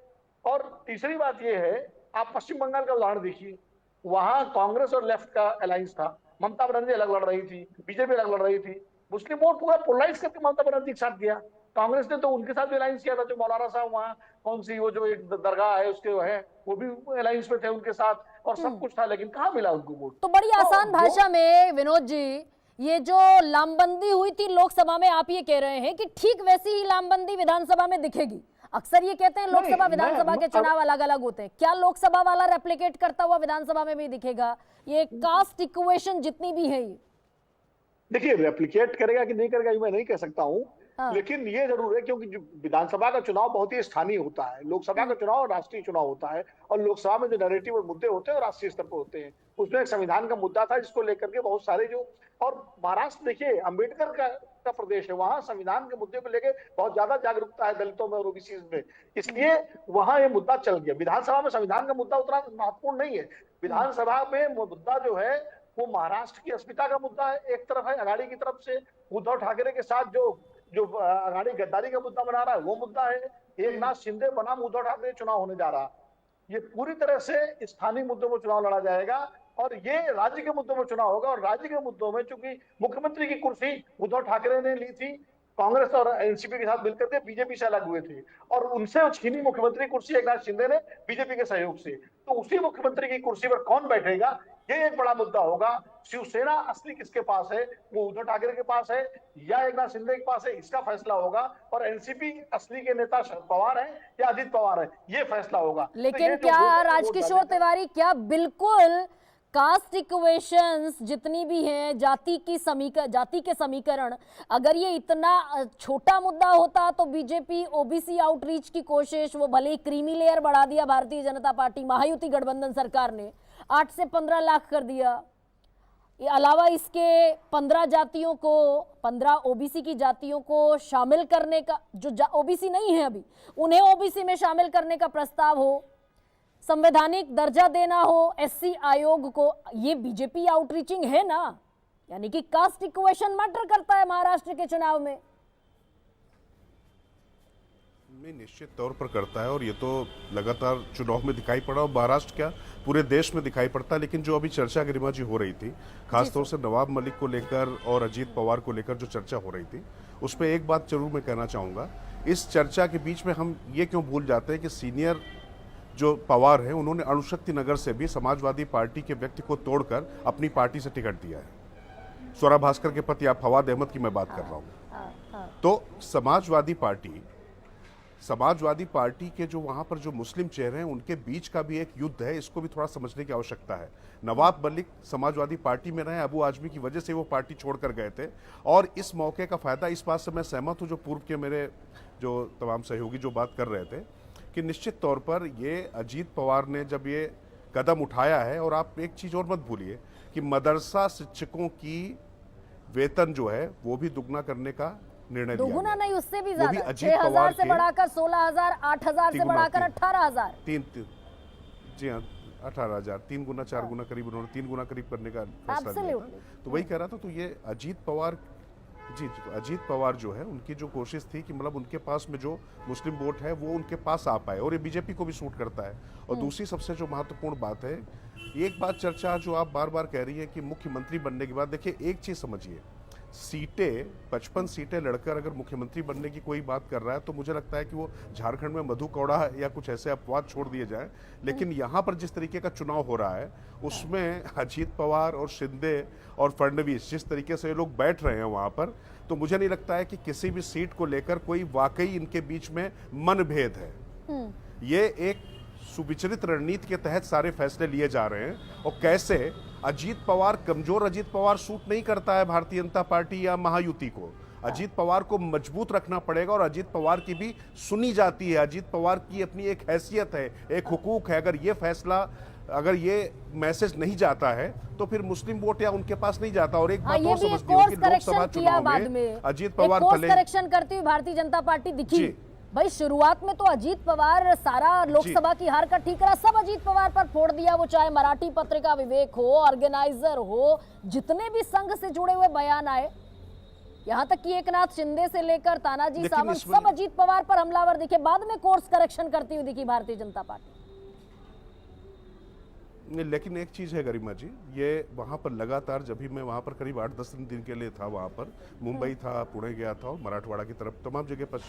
और तीसरी बात यह है, आप पश्चिम बंगाल का उदाहरण देखिए, वहां कांग्रेस और लेफ्ट का अलायंस था। ममता बनर्जी अलग लड़ रही थी, बीजेपी अलग लड़ रही थी। मुस्लिम वोट पूरा पोलराइज करके ममता बनर्जी के साथ गया। कांग्रेस ने तो उनके साथ भी अलायंस किया था, जो मौलाना साहब वहाँ कौन सी वो जो एक दरगाह है उसके है, वो भी अलायंस में थे उनके साथ, और सब कुछ था, लेकिन कहाँ मिला उनको वोट। तो बड़ी आसान भाषा में विनोद जी, ये जो लामबंदी हुई थी लोकसभा में, आप ये कह रहे हैं कि ठीक वैसी ही लामबंदी विधानसभा में दिखेगी। अक्सर ये कहते हैं लोकसभा विधानसभा के चुनाव अलग अलग होते हैं, क्या लोकसभा वाला रेप्लिकेट करता हुआ विधानसभा में भी दिखेगा? ये कास्ट इक्वेशन जितनी भी है, ये देखिए रेप्लिकेट करेगा कि नहीं करेगा ये मैं नहीं कह सकता हूँ। हाँ। लेकिन ये जरूर है, क्योंकि जो विधानसभा का चुनाव बहुत ही स्थानीय होता है, लोकसभा का चुनाव राष्ट्रीय चुनाव होता है, और लोकसभा में जो नैरेटिव और मुद्दे होते हैं वो राष्ट्रीय स्तर पर होते हैं। उसमें एक संविधान का मुद्दा था जिसको लेकर के बहुत सारे जो, और महाराष्ट्र देखिए अम्बेडकर का प्रदेश है, वहां संविधान के मुद्दे को लेकर बहुत ज्यादा जागरूकता है दलितों में और ओबीसी में, इसलिए वहां ये मुद्दा चल गया। विधानसभा में संविधान का मुद्दा उतना महत्वपूर्ण नहीं है। विधानसभा में मुद्दा जो है वो महाराष्ट्र की अस्मिता का मुद्दा है, एक तरफ है अघाड़ी की तरफ से उद्धव ठाकरे के साथ जो अघाड़ी गद्दारी का मुद्दा बना रहा है वो मुद्दा है। एकनाथ शिंदे बनाम उद्धव ठाकरे चुनाव होने जा रहा, ये पूरी तरह से स्थानीय मुद्दों में चुनाव लड़ा जाएगा, और ये राज्य के मुद्दों में चुनाव होगा। और राज्य के मुद्दों में चूंकि मुख्यमंत्री की कुर्सी उद्धव ठाकरे ने ली थी, कांग्रेस और एनसीपी के साथ मिलकर के बीजेपी से अलग हुए थे, और उनसे छीनी मुख्यमंत्री कुर्सी एकनाथ शिंदे ने बीजेपी के सहयोग से। तो उसी मुख्यमंत्री की कुर्सी पर कौन बैठेगा, ये एक बड़ा मुद्दा होगा। शिवसेना असली किसके पास है, वो उद्धव ठाकरे के पास है या एकनाथ शिंदे के पास है, इसका फैसला होगा। और एनसीपी असली के नेता शरद पवार है या अजित पवार है, ये फैसला होगा। लेकिन क्या राजकिशोर तिवारी, क्या बिल्कुल कास्ट इक्वेशंस जितनी भी हैं, जाति के समीकरण, अगर ये इतना छोटा मुद्दा होता तो बीजेपी ओबीसी आउटरीच की कोशिश, वो भले ही क्रीमी लेयर बढ़ा दिया भारतीय जनता पार्टी महायुति गठबंधन सरकार ने, 8 से 15 लाख कर दिया। अलावा इसके 15 जातियों को, 15 ओबीसी की जातियों को शामिल करने का, जो ओबीसी नहीं है अभी, उन्हें ओबीसी में शामिल करने का प्रस्ताव हो, संवैधानिक दर्जा देना हो एससी आयोग को, ये बीजेपी आउटरीचिंग है ना? यानी कि कास्ट इक्वेशन मैटर करता है महाराष्ट्र के चुनाव में। निश्चित तौर पर करता है, और ये तो लगातार चुनाव में दिखाई पड़ा, और महाराष्ट्र क्या पूरे देश में दिखाई पड़ता है। लेकिन जो अभी चर्चा गरिमा जी हो रही थी, खासतौर से नवाब मलिक को लेकर और अजीत पवार को लेकर जो चर्चा हो रही थी, उस पर एक बात जरूर मैं कहना चाहूँगा। इस चर्चा के बीच में हम ये क्यों भूल जाते हैं कि सीनियर जो पवार है, उन्होंने अणुशक्ति नगर से भी समाजवादी पार्टी के व्यक्ति को तोड़कर अपनी पार्टी से टिकट दिया है। स्वरा भास्कर के पति आप फवाद अहमद की मैं बात कर रहा हूँ। तो समाजवादी पार्टी के जो वहां पर जो मुस्लिम चेहरे हैं, उनके बीच का भी एक युद्ध है, इसको भी थोड़ा समझने की आवश्यकता है। नवाब मलिक समाजवादी पार्टी में रहे, अबू आजमी की वजह से वो पार्टी छोड़कर गए थे, और इस मौके का फायदा, इस बात से मैं सहमत हूं जो पूर्व के मेरे जो तमाम सहयोगी जो बात कर रहे थे, कि निश्चित तौर पर ये अजीत पवार ने जब ये कदम उठाया है, और आप एक चीज और मत भूलिए कि मदरसा शिक्षकों की वेतन जो है वो भी दुगना करने का निर्णय लिया, दुगुना नहीं, उससे भी ज्यादा, 6,000 से बढ़ाकर 16,000, 8,000 से बढ़ाकर 18,000, जी हाँ 18,000, 3 गुना 4 गुना करीब, उन्होंने 3 गुना करीब करने का फैसला लिया था। तो वही कह रहा था। तो ये अजीत पवार अजीत पवार जो है, उनकी जो कोशिश थी कि मतलब उनके पास में जो मुस्लिम वोट है वो उनके पास आ पाए, और ये बीजेपी को भी सूट करता है। और दूसरी सबसे जो महत्वपूर्ण बात है, एक बात चर्चा जो आप बार बार कह रही है कि मुख्यमंत्री बनने के बाद, देखिए एक चीज समझिए, सीटें 55 सीटें लड़कर अगर मुख्यमंत्री बनने की कोई बात कर रहा है, तो मुझे लगता है कि वो झारखंड में मधु कौड़ा या कुछ ऐसे अपवाद छोड़ दिए जाए। लेकिन यहाँ पर जिस तरीके का चुनाव हो रहा है, उसमें अजीत पवार और शिंदे और फडणवीस जिस तरीके से ये लोग बैठ रहे हैं वहाँ पर, तो मुझे नहीं लगता है कि किसी भी सीट को लेकर कोई वाकई इनके बीच में मनभेद है। ये एक सुविचलित रणनीति के तहत सारे फैसले लिए जा रहे हैं। और कैसे अजीत पवार, कमजोर अजीत पवार सूट नहीं करता है भारतीय जनता पार्टी या महायुति को। अजीत पवार को मजबूत रखना पड़ेगा, और अजीत पवार की भी सुनी जाती है। अजीत पवार की अपनी एक हैसियत है, एक हुकूक है। अगर ये फैसला, अगर ये मैसेज नहीं जाता है, तो फिर मुस्लिम वोट या उनके पास नहीं जाता। और एक बात और समझती हूँ कि लोकसभा चुनाव में अजीत पवार करेक्शन करती हुई भारतीय जनता पार्टी दिखी। भाई शुरुआत में तो अजीत पवार सारा लोकसभा की हार का ठीकरा सब अजीत पवार पर फोड़ दिया, वो चाहे मराठी पत्रिका विवेक हो, ऑर्गेनाइजर हो, जितने भी संघ से जुड़े हुए बयान आए, यहाँ तक कि एकनाथ शिंदे से लेकर तानाजी सावंत सब अजीत पवार पर हमलावर दिखे। बाद में कोर्स करेक्शन करती हुई दिखी भारतीय जनता पार्टी। लेकिन एक चीज़ है गरिमा जी, ये वहाँ पर लगातार, जब भी मैं वहाँ पर करीब 8-10 दिन के लिए था, वहाँ पर मुंबई था, पुणे गया था और मराठवाड़ा की तरफ तमाम जगह पर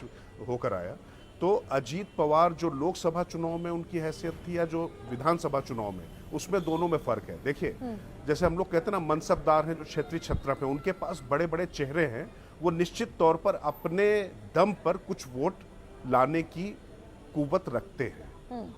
होकर आया, तो अजीत पवार जो लोकसभा चुनाव में उनकी हैसियत थी या जो विधानसभा चुनाव में, उसमें दोनों में फर्क है। देखिए, जैसे हम लोग कहते हैं ना, मनसबदार हैं जो क्षेत्रीय छत्रप हैं, उनके पास बड़े बड़े चेहरे हैं, वो निश्चित तौर पर अपने दम पर कुछ वोट लाने की कुव्वत रखते हैं,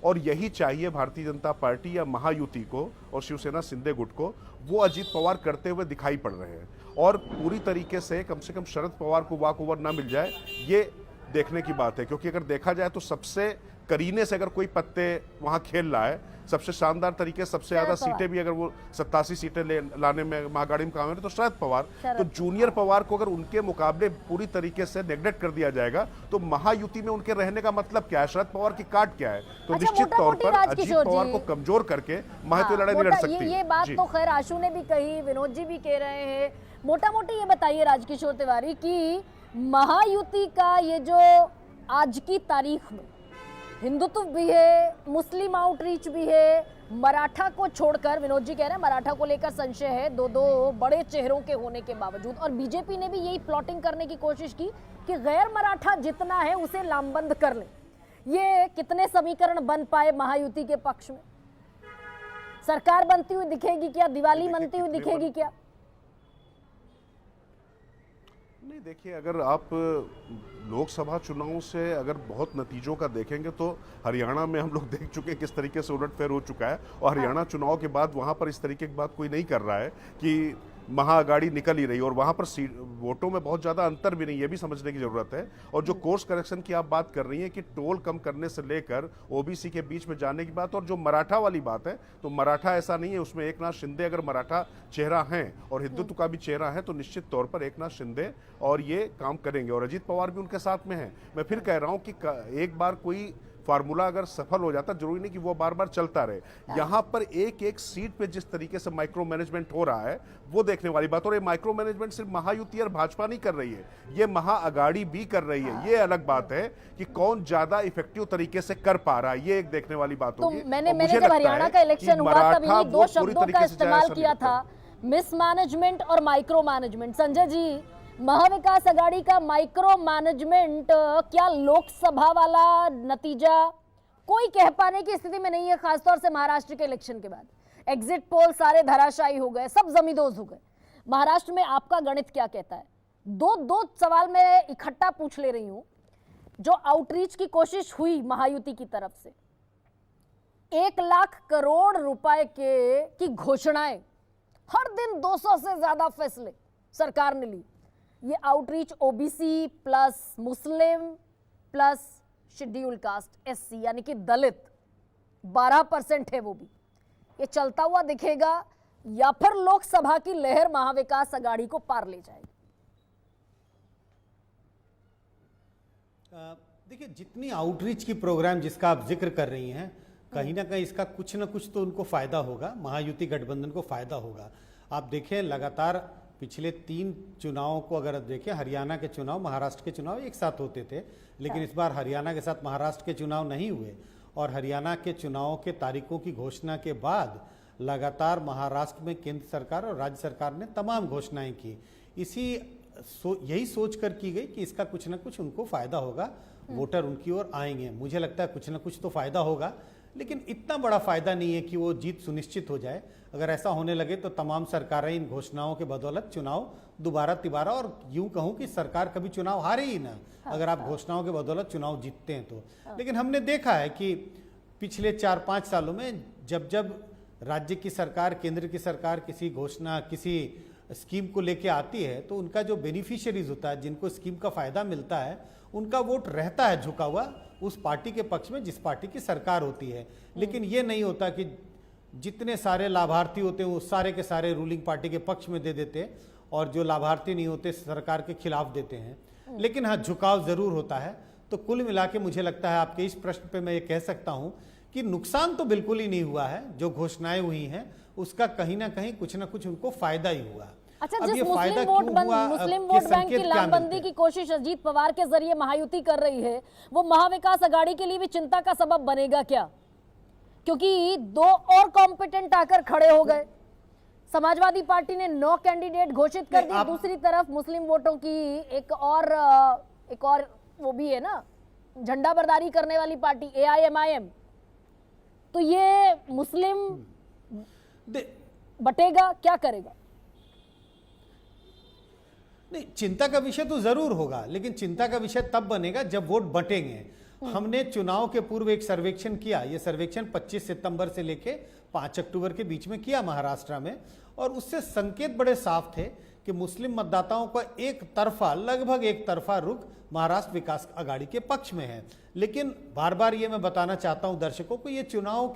और यही चाहिए भारतीय जनता पार्टी या महायुति को और शिवसेना शिंदे गुट को। वो अजीत पवार करते हुए दिखाई पड़ रहे हैं, और पूरी तरीके से कम शरद पवार को वॉक ओवर ना मिल जाए, ये देखने की बात है। क्योंकि अगर देखा जाए तो सबसे करीने से अगर कोई पत्ते वहां खेल रहा है, सबसे शानदार तरीके से सबसे ज्यादा सीटें भी अगर वो 87 सीटें लाने में महागाड़ी में काम है, तो शरद पवार। तो जूनियर पवार को अगर उनके मुकाबले पूरी तरीके से नेग्लेक्ट कर दिया जाएगा, तो महायुति में उनके रहने का मतलब क्या है, शरद पवार की काट क्या है? तो निश्चित तौर पर अजीत पवार को कमजोर करके महायुति लड़ाई नहीं लड़ सकती। ये बात तो खैर आशु ने भी कही, विनोद जी भी कह रहे हैं। मोटा मोटी ये बताइए राजकिशोर तिवारी की महायुति का ये जो आज की तारीख में हिंदुत्व भी है, मुस्लिम आउटरीच भी है, मराठा को छोड़कर, विनोद जी कह रहे हैं मराठा को लेकर संशय है दो बड़े चेहरों के होने के बावजूद, और बीजेपी ने भी यही प्लॉटिंग करने की कोशिश की कि गैर मराठा जितना है उसे लामबंद कर ले। ये कितने समीकरण बन पाए महायुति के पक्ष में? सरकार बनती हुई दिखेगी क्या? दिवाली मनती हुई दिखेगी क्या? नहीं, देखिए, अगर आप लोकसभा चुनाव से अगर बहुत नतीजों का देखेंगे तो हरियाणा में हम लोग देख चुके हैं किस तरीके से उलटफेर हो चुका है, और हरियाणा चुनाव के बाद वहां पर इस तरीके की बात कोई नहीं कर रहा है कि महाअगाड़ी निकल ही रही, और वहां पर वोटों में बहुत ज्यादा अंतर भी नहीं, ये भी समझने की जरूरत है। और जो कोर्स करेक्शन की आप बात कर रही हैं कि टोल कम करने से लेकर ओबीसी के बीच में जाने की बात, और जो मराठा वाली बात है, तो मराठा ऐसा नहीं है, उसमें एकनाथ शिंदे अगर मराठा चेहरा है और हिंदुत्व का भी चेहरा है, तो निश्चित तौर पर एकनाथ शिंदे और ये काम करेंगे, और अजीत पवार भी उनके साथ में है। मैं फिर कह रहा हूं कि एक बार कोई फार्मूला अगर सफल हो जाता, जरूरी नहीं कि वो बार बार चलता रहे। यहां पर एक एक सीट पे जिस तरीके से माइक्रो मैनेजमेंट हो रहा है, वो देखने वाली बात। और ये माइक्रो मैनेजमेंट सिर्फ महायुति और भाजपा नहीं कर रही है, ये महाअगाड़ी भी कर रही है। ये अलग बात है कि कौन ज्यादा इफेक्टिव तरीके से कर पा रहा है, ये एक देखने वाली बात होगी। मैंने जब हरियाणा का इलेक्शन हुआ तब इन्हीं दो शब्दों का इस्तेमाल किया था, मिसमैनेजमेंट और माइक्रो मैनेजमेंट। संजय जी, महाविकास आघाड़ी का माइक्रो मैनेजमेंट क्या लोकसभा वाला नतीजा कोई कह पाने की स्थिति में नहीं है, खासतौर से महाराष्ट्र के इलेक्शन के बाद? एग्जिट पोल सारे धराशायी हो गए, सब जमींदोज हो गए। महाराष्ट्र में आपका गणित क्या कहता है? दो सवाल मैं इकट्ठा पूछ ले रही हूं। जो आउटरीच की कोशिश हुई महायुति की तरफ से, 1 लाख करोड़ रुपए की घोषणाएं, हर दिन 200 से ज्यादा फैसले सरकार ने ली। ये outreach OBC plus Muslim plus schedule caste SC यानी कि दलित 12% है, वो भी ये चलता हुआ दिखेगा या फिर लोकसभा की लहर महाविकास आघाड़ी को पार ले जाएगी? देखिए, जितनी आउटरीच की प्रोग्राम जिसका आप जिक्र कर रही हैं, कहीं ना कहीं इसका कुछ ना कुछ तो उनको फायदा होगा, महायुति गठबंधन को फायदा होगा। आप देखें, लगातार पिछले 3 चुनावों को अगर देखें, हरियाणा के चुनाव, महाराष्ट्र के चुनाव एक साथ होते थे, लेकिन इस बार हरियाणा के साथ महाराष्ट्र के चुनाव नहीं हुए, और हरियाणा के चुनावों के तारीखों की घोषणा के बाद लगातार महाराष्ट्र में केंद्र सरकार और राज्य सरकार ने तमाम घोषणाएं की। यही सोच कर की गई कि इसका कुछ ना कुछ उनको फायदा होगा, वोटर उनकी ओर आएंगे। मुझे लगता है कुछ ना कुछ तो फायदा होगा, लेकिन इतना बड़ा फायदा नहीं है कि वो जीत सुनिश्चित हो जाए। अगर ऐसा होने लगे तो तमाम सरकारें इन घोषणाओं के बदौलत चुनाव दोबारा तिबारा, और यूं कहूं कि सरकार कभी चुनाव हारे ही ना, अगर आप घोषणाओं के बदौलत चुनाव जीतते हैं तो। लेकिन हमने देखा है कि पिछले 4-5 सालों में जब जब राज्य की सरकार, केंद्र की सरकार किसी घोषणा, किसी स्कीम को लेके आती है, तो उनका जो बेनिफिशियरीज होता है, जिनको स्कीम का फायदा मिलता है, उनका वोट रहता है झुका हुआ उस पार्टी के पक्ष में जिस पार्टी की सरकार होती है। लेकिन ये नहीं होता कि जितने सारे लाभार्थी होते हैं वो सारे के सारे रूलिंग पार्टी के पक्ष में दे देते, और जो लाभार्थी नहीं होते सरकार के खिलाफ देते हैं। लेकिन हाँ, झुकाव जरूर होता है। तो कुल मिला के मुझे लगता है, आपके इस प्रश्न पे मैं ये कह सकता हूं कि नुकसान तो बिल्कुल ही नहीं हुआ है। जो घोषणाएं हुई हैं उसका कहीं ना कहीं कुछ ना कुछ उनको फायदा ही हुआ। अच्छा, जिस मुस्लिम वोट बैंक की लामबंदी की कोशिश अजीत पवार के जरिए महायुति कर रही है, वो महाविकास आघाड़ी के लिए भी चिंता का सबब बनेगा क्या? क्योंकि दो और कॉम्पिटेंट आकर खड़े हो गए। समाजवादी पार्टी ने 9 कैंडिडेट घोषित कर दिए, दूसरी तरफ मुस्लिम वोटों की एक और वो भी है ना, झंडा बरदारी करने वाली पार्टी AIMIM। तो ये मुस्लिम बटेगा, क्या करेगा? नहीं, चिंता का विषय तो जरूर होगा, लेकिन चिंता का विषय तब बनेगा जब वोट बटेंगे। हमने चुनाव के पूर्व एक सर्वेक्षण किया, यह सर्वेक्षण 25 सितंबर से लेके 5 अक्टूबर के बीच में किया महाराष्ट्र में, और उससे संकेत बड़े साफ थे कि मुस्लिम मतदाताओं का लगभग एक तरफा रुख महाराष्ट्र विकास आघाड़ी के पक्ष में है। लेकिन बार बार ये मैं बताना चाहता हूं दर्शकों को, ये चुनाव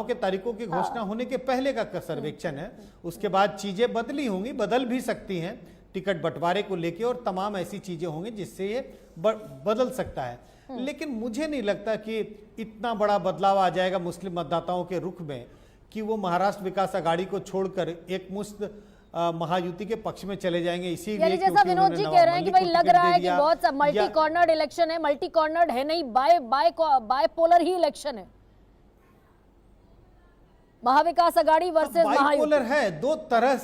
के तारीखों की घोषणा होने के पहले का सर्वेक्षण है। उसके बाद चीजें बदली होंगी, बदल भी सकती हैं टिकट बंटवारे को लेके, और तमाम ऐसी चीजें होंगी जिससे ये बदल सकता है। लेकिन मुझे नहीं लगता कि इतना बड़ा बदलाव आ जाएगा मुस्लिम मतदाताओं के रुख में कि वो महाराष्ट्र विकास आघाड़ी को छोड़कर एक मुश्त महायुति के पक्ष में चले जाएंगे। इसीलिए जैसा विनोद जी कह रहे हैं कि भाई लग रहा है कि बहुत सा मल्टी कॉर्नर्ड इलेक्शन है, मल्टी कॉर्नर्ड है नहीं, बायपोलर ही इलेक्शन है। महाविकास आघाड़ी वर्सेस बाइपोलर है दो तरह।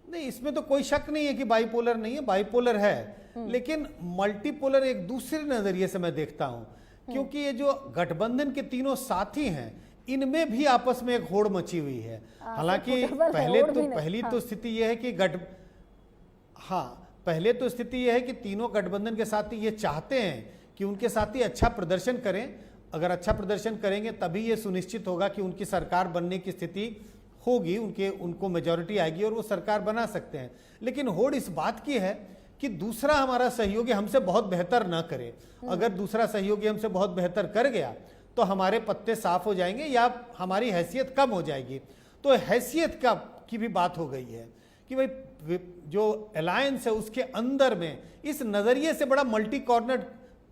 नहीं, इसमें तो कोई शक नहीं है कि बाइपोलर नहीं है, बाइपोलर है, लेकिन मल्टीपोलर एक दूसरे नजरिए से मैं देखता हूं, क्योंकि ये जो गठबंधन के तीनों साथी हैं इनमें भी आपस में एक होड़ मची हुई है। हालांकि पहली तो स्थिति यह है कि पहले तो स्थिति यह है कि तीनों गठबंधन के साथी ये चाहते हैं कि उनके साथी अच्छा प्रदर्शन करें। अगर अच्छा प्रदर्शन करेंगे तभी ये सुनिश्चित होगा कि उनकी सरकार बनने की स्थिति होगी, उनको मेजॉरिटी आएगी और वो सरकार बना सकते हैं। लेकिन होड़ इस बात की है कि दूसरा हमारा सहयोगी हमसे बहुत बेहतर ना करे। अगर दूसरा सहयोगी हमसे बहुत बेहतर कर गया तो हमारे पत्ते साफ हो जाएंगे या हमारी हैसियत कम हो जाएगी। तो हैसियत की भी बात हो गई है कि भाई जो अलायंस है उसके अंदर में इस नजरिए से बड़ा मल्टी कॉर्नर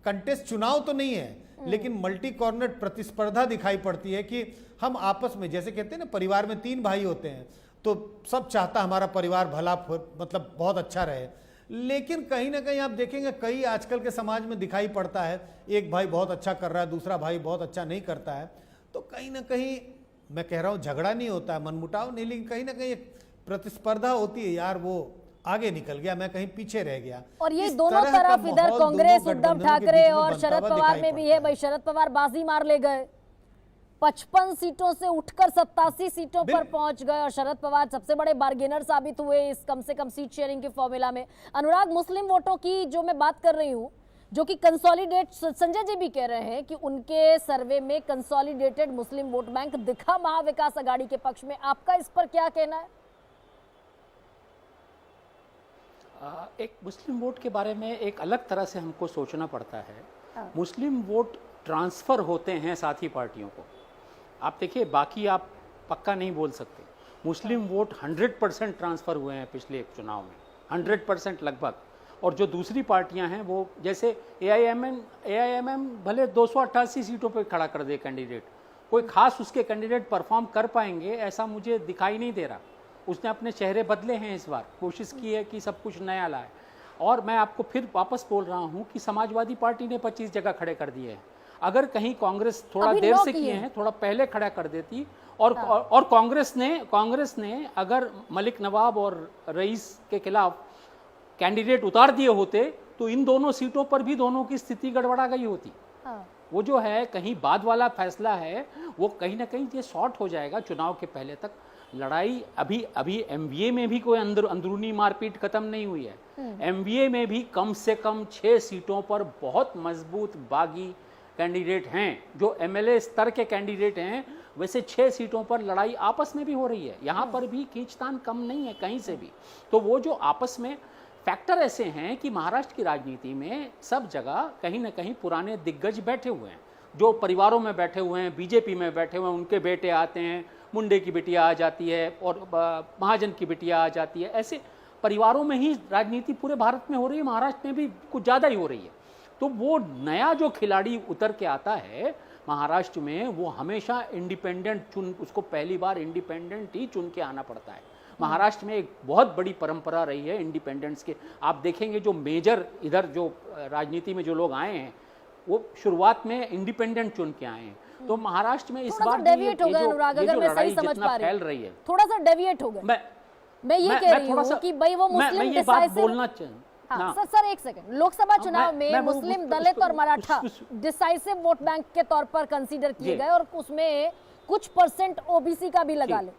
कंटेस्ट चुनाव तो नहीं है, लेकिन मल्टी कॉर्नर प्रतिस्पर्धा दिखाई पड़ती है कि हम आपस में, जैसे कहते हैं ना, परिवार में 3 भाई होते हैं तो सब चाहता हमारा परिवार भला, मतलब बहुत अच्छा रहे। लेकिन कहीं ना कहीं आप देखेंगे कई आजकल के समाज में दिखाई पड़ता है, एक भाई बहुत अच्छा कर रहा है, दूसरा भाई बहुत अच्छा नहीं करता है। तो कहीं ना कहीं मैं कह रहा हूं झगड़ा नहीं होता है, मनमुटाव नहीं, लेकिन कहीं ना कहीं एक प्रतिस्पर्धा होती है, यार वो आगे निकल गया, मैं कहीं पीछे रह गया। और ये दोनों तरफ, इधर कांग्रेस उद्धव ठाकरे और शरद पवार में भी है। भाई शरद पवार बाजी मार ले गए, 55 सीटों से उठकर 87 सीटों पर पहुंच गए और शरद पवार सबसे बड़े बार्गेनर साबित हुए इस कम से कम सीट शेयरिंग के फॉर्मूला में। अनुराग, मुस्लिम वोटों की जो मैं बात कर रही हूं, जो कि कंसोलिडेट, संजय जी भी कह रहे हैं कि उनके सर्वे में कंसोलिडेटेड मुस्लिम वोट बैंक दिखा महाविकास आघाड़ी के पक्ष में। आपका इस पर क्या कहना है? एक मुस्लिम वोट के बारे में एक अलग तरह से हमको सोचना पड़ता है। मुस्लिम वोट ट्रांसफर होते हैं साथी पार्टियों को। आप देखिए, बाकी आप पक्का नहीं बोल सकते। मुस्लिम वोट 100% ट्रांसफर हुए हैं पिछले एक चुनाव में, 100% लगभग। और जो दूसरी पार्टियां हैं वो, जैसे AIMM भले 288 सीटों पर खड़ा कर दे कैंडिडेट, कोई खास उसके कैंडिडेट परफॉर्म कर पाएंगे ऐसा मुझे दिखाई नहीं दे रहा। उसने अपने चेहरे बदले हैं, इस बार कोशिश की है कि सब कुछ नया लाए। और मैं आपको फिर वापस बोल रहा हूं कि समाजवादी पार्टी ने 25 जगह खड़े कर दिए हैं। अगर कहीं कांग्रेस थोड़ा देर से किए हैं, थोड़ा पहले खड़ा कर देती, और कांग्रेस ने अगर मलिक नवाब और रईस के खिलाफ कैंडिडेट उतार दिए होते तो इन दोनों सीटों पर भी दोनों की स्थिति गड़बड़ा गई होती। वो जो है कहीं बाद वाला फैसला है, वो कहीं ना कहीं ये शॉर्ट हो जाएगा चुनाव के पहले तक। लड़ाई अभी MVA में भी कोई अंदरूनी मारपीट खत्म नहीं हुई है। MVA में भी कम से कम 6 सीटों पर बहुत मजबूत बागी कैंडिडेट हैं। जो MLA स्तर के कैंडिडेट हैं, वैसे 6 सीटों पर लड़ाई आपस में भी हो रही है। यहाँ पर भी खींचतान कम नहीं है कहीं से भी। तो वो जो आपस में फैक्टर ऐसे हैं कि महाराष्ट्र की राजनीति में सब जगह कहीं ना कहीं पुराने दिग्गज बैठे हुए हैं, जो परिवारों में बैठे हुए हैं, बीजेपी में बैठे हुए हैं, उनके बेटे आते हैं, मुंडे की बिटिया आ जाती है और महाजन की बिटिया आ जाती है। ऐसे परिवारों में ही राजनीति पूरे भारत में हो रही है, महाराष्ट्र में भी कुछ ज़्यादा ही हो रही है। तो वो नया जो खिलाड़ी उतर के आता है महाराष्ट्र में, वो हमेशा इंडिपेंडेंट उसको पहली बार इंडिपेंडेंट ही चुन के आना पड़ता है। महाराष्ट्र में एक बहुत बड़ी परंपरा रही है इंडिपेंडेंस के। आप देखेंगे जो मेजर इधर जो राजनीति में जो लोग आए हैं, वो शुरुआत में इंडिपेंडेंट चुन के आए हैं। तो महाराष्ट्र में इस थोड़ा सा बार डेविएट हो गए अनुराग, अगर मैं सही समझ पा रही फैल हूं। रही है, थोड़ा सा डेविएट हो गए। मैं ये कह रही हूँ कि भाई वो मुस्लिम ये बात बोलना हाँ, सर एक सेकंड, लोकसभा चुनाव में मुस्लिम, दलित और मराठा डिसाइसिव वोट बैंक के तौर पर कंसीडर किए गए और उसमें कुछ परसेंट ओबीसी का भी लगा ले,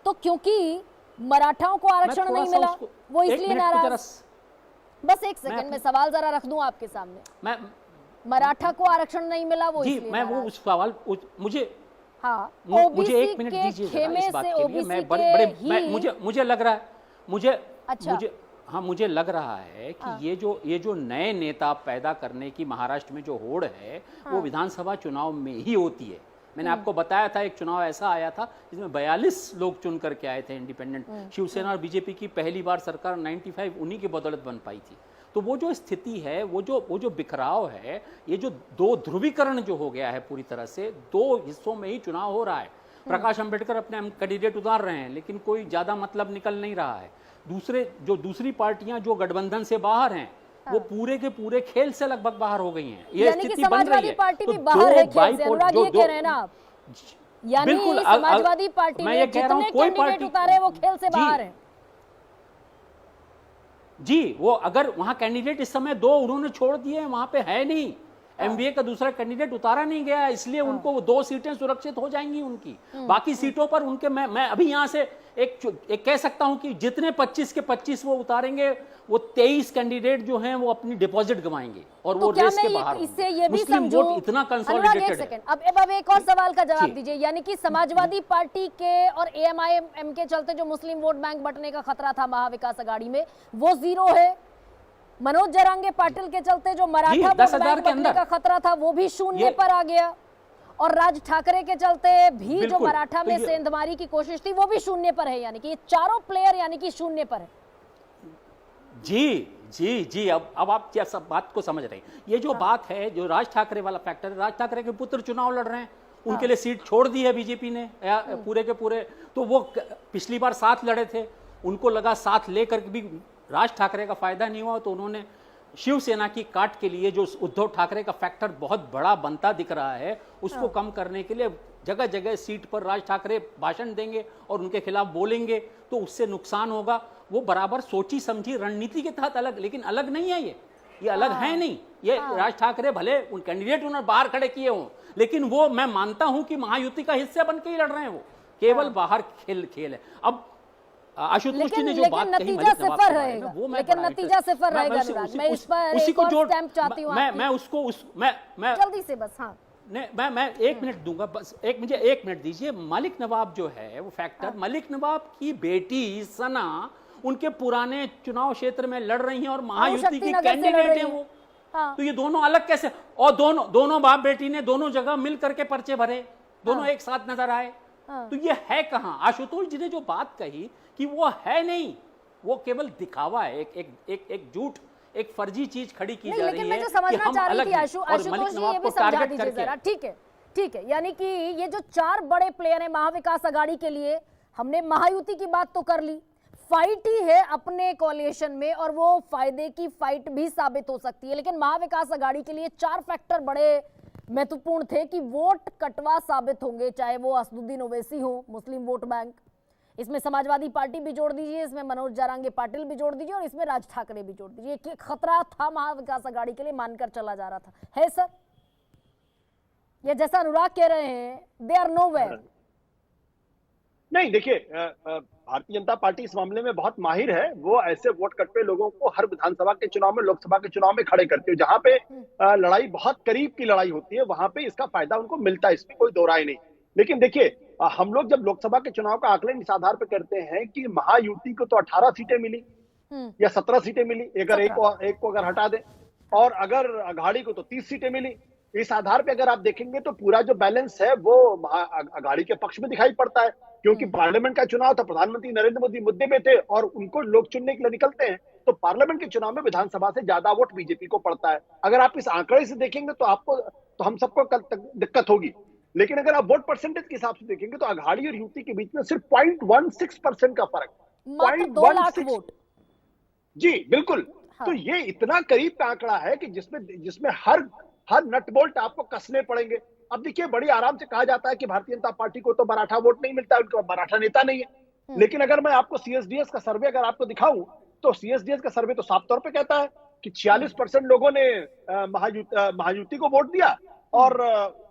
तो क्योंकि मराठाओं को आरक्षण नहीं मिला वो इसलिए नाराज। बस एक सेकंड में सवाल जरा रख दूं आपके सामने, मराठा को आरक्षण नहीं मिला वो इसलिए मैं वो उस सवाल मुझे हाँ मुझे 1 मिनट दीजिए इस बात के लिए। मैं बड़े मुझे लग रहा है मुझे लग रहा है कि ये जो नए नेता पैदा करने की महाराष्ट्र में जो होड़ है वो विधानसभा चुनाव में ही होती है। मैंने आपको बताया था एक चुनाव ऐसा आया था जिसमें 42 लोग चुन करके आए थे इंडिपेंडेंट, शिवसेना और बीजेपी की पहली बार सरकार 95 उन्हीं की बदौलत बन पाई थी। तो वो जो स्थिति है, वो जो बिखराव है, ये जो दो ध्रुवीकरण जो हो गया है पूरी तरह से, 2 हिस्सों में ही चुनाव हो रहा है। प्रकाश अंबेडकर अपने कैंडिडेट उतार रहे हैं लेकिन कोई ज्यादा मतलब निकल नहीं रहा है। दूसरी पार्टियां जो गठबंधन से बाहर हैं वो पूरे के पूरे खेल से लगभग बाहर हो गई हैं। ये स्थिति बन रही है। पार्टी भी बाहर है खेल से, अनुराग ये कह रहे हैं ना आप, यानी समाजवादी पार्टी में जितने कैंडिडेट उतारे वो खेल से बाहर हैं। जी, वो अगर वहां कैंडिडेट इस समय 2 उन्होंने छोड़ दिए, वहां पे है नहीं, एमवीए का दूसरा कैंडिडेट उतारा नहीं गया, इसलिए उनको वो 2 सीटें सुरक्षित हो जाएंगी उनकी। बाकी सीटों पर उनके मैं अभी यहां से एक कह सकता हूं कि जितने 25 के 25 वो उतारेंगे, वो 23 कैंडिडेट जो हैं वो अपनी डिपॉजिट गंवाएंगे और वो रेस के बाहर। इससे ये भी मुस्लिम समझूं, वोट इतना कंसोलिडेटेड है। अब एक और सवाल का जवाब दीजिए, यानी कि समाजवादी पार्टी के और एएमआईएम के चलते जो मुस्लिम वोट बैंक बंटने का खतरा था महाविकास आघाड़ी में, वो 0 है। मनोज जरांगे पाटिल के चलते जो मराठा वोट बैंक बंटने का खतरा था वो भी 0 पर आ गया, और राज ठाकरे के चलते भी जो मराठा में सेंधमारी की कोशिश थी वो भी 0 पर है। यानी कि ये चारों प्लेयर यानी कि 0 पर है। जी, अब आप क्या सब बात को समझ रहे हैं। ये जो बात है, जो राज ठाकरे वाला फैक्टर है, राज ठाकरे के पुत्र चुनाव लड़ रहे हैं, उनके लिए सीट छोड़ दी है बीजेपी ने पूरे के पूरे। तो वो पिछली बार 7 लड़े थे, उनको लगा 7 लेकर भी राज ठाकरे का फायदा नहीं हुआ, तो उन्होंने शिवसेना की काट के लिए जो उद्धव ठाकरे का फैक्टर बहुत बड़ा बनता दिख रहा है, उसको कम करने के लिए जगह जगह सीट पर राज ठाकरे भाषण देंगे और उनके खिलाफ बोलेंगे, तो उससे नुकसान होगा। वो बराबर सोची समझी रणनीति के तहत अलग, लेकिन अलग नहीं है ये अलग है नहीं। ये राज ठाकरे भले उन कैंडिडेट उन्होंने बाहर खड़े किए हों, लेकिन वो मैं मानता हूं कि महायुति का हिस्सा बन के ही लड़ रहे हैं, वो केवल बाहर खेल है। अब आशुतोष जी ने जो बात कही, नतीजा सिफर रहेगा, लेकिन नतीजा सिफर रहेगा। मैं इस पर एक और स्टैंप चाहती हूं, मैं उसको मैं जल्दी से बस। हाँ, मैं 1 मिनट दूंगा, बस मुझे 1 मिनट दीजिए। मलिक नवाब जो है वो फैक्टर, मलिक नवाब की बेटी सना उनके पुराने चुनाव क्षेत्र में लड़ रही हैं और महायुति की कैंडिडेट है वो। तो ये दोनों अलग कैसे, और दोनों बाप बेटी ने दोनों जगह मिल करके पर्चे भरे, दोनों एक साथ नजर आए। तो ये है कहां? आशुतोष जी ने जो बात कही कि वो है नहीं, वो केवल दिखावा है, एक झूठ, एक फर्जी चीज खड़ी की जा रही है। लेकिन मैं जो समझना चाह रही थी आशुतोष जी, ये भी समझा दीजिए जरा। ठीक है, यानी कि ये जो 4 बड़े प्लेयर हैं महाविकास आघाड़ी के लिए, हमने महायुति की बात तो कर ली, फाइट ही है अपने कोलिशन में और वो फायदे की फाइट भी साबित हो सकती है। लेकिन महाविकास आघाड़ी के लिए 4 फैक्टर बड़े महत्वपूर्ण थे कि वोट कटवा साबित होंगे, चाहे वो असदुद्दीन ओवैसी हो, मुस्लिम वोट बैंक, इसमें समाजवादी पार्टी भी जोड़ दीजिए, इसमें मनोज जरांगे पाटिल भी जोड़ दीजिए और इसमें राज ठाकरे भी जोड़ दीजिए। कि खतरा था महाविकास आघाड़ी के लिए, मानकर चला जा रहा था। है सर, ये जैसा अनुराग कह रहे हैं, दे आर नोवेयर। नहीं, देखिए, भारतीय जनता पार्टी इस मामले में बहुत माहिर है। वो ऐसे वोट कटवे लोगों को हर विधानसभा के चुनाव में, लोकसभा के चुनाव में खड़े करती है। जहां पे लड़ाई बहुत करीब की लड़ाई होती है, वहां पे इसका फायदा उनको मिलता है, इसमें कोई दो राय नहीं। लेकिन देखिए, हम लोग जब लोकसभा के चुनाव का आकलन इस आधार पर करते हैं कि महायुति को तो 18 सीटें मिली या 17 सीटें मिली, अगर एक को अगर हटा दें, और अगर अघाड़ी को तो 30 सीटें मिली। इस आधार पे अगर आप देखेंगे तो पूरा जो बैलेंस है वो अघाड़ी के पक्ष में दिखाई पड़ता है, क्योंकि पार्लियामेंट का चुनाव था, प्रधानमंत्री नरेंद्र मोदी मुद्दे में थे और उनको लोग चुनने के लिए निकलते हैं, तो पार्लियामेंट के चुनाव में विधानसभा से ज्यादा वोट बीजेपी को पड़ता है। अगर आप इस आंकड़े से देखेंगे तो हम सबको कल तक दिक्कत होगी। लेकिन अगर आप वोट परसेंटेज के हिसाब से देखेंगे तो अघाड़ी और युति के बीच में सिर्फ 0.16% का फर्क, 0.16 जी बिल्कुल। तो ये इतना करीब का आंकड़ा है कि जिसमें हर नट बोल्ट आपको कसने पड़ेंगे। अब देखिए बड़ी आराम से कहा जाता है कि भारतीय जनता पार्टी को तो मराठा वोट नहीं मिलता है, उनका मराठा नेता नहीं है। लेकिन अगर मैं आपको सीएसडीएस का सर्वे अगर आपको दिखाऊं, तो सीएसडीएस का सर्वे तो साफ तौर पे कहता है कि 46% लोगों ने महायुति को वोट दिया और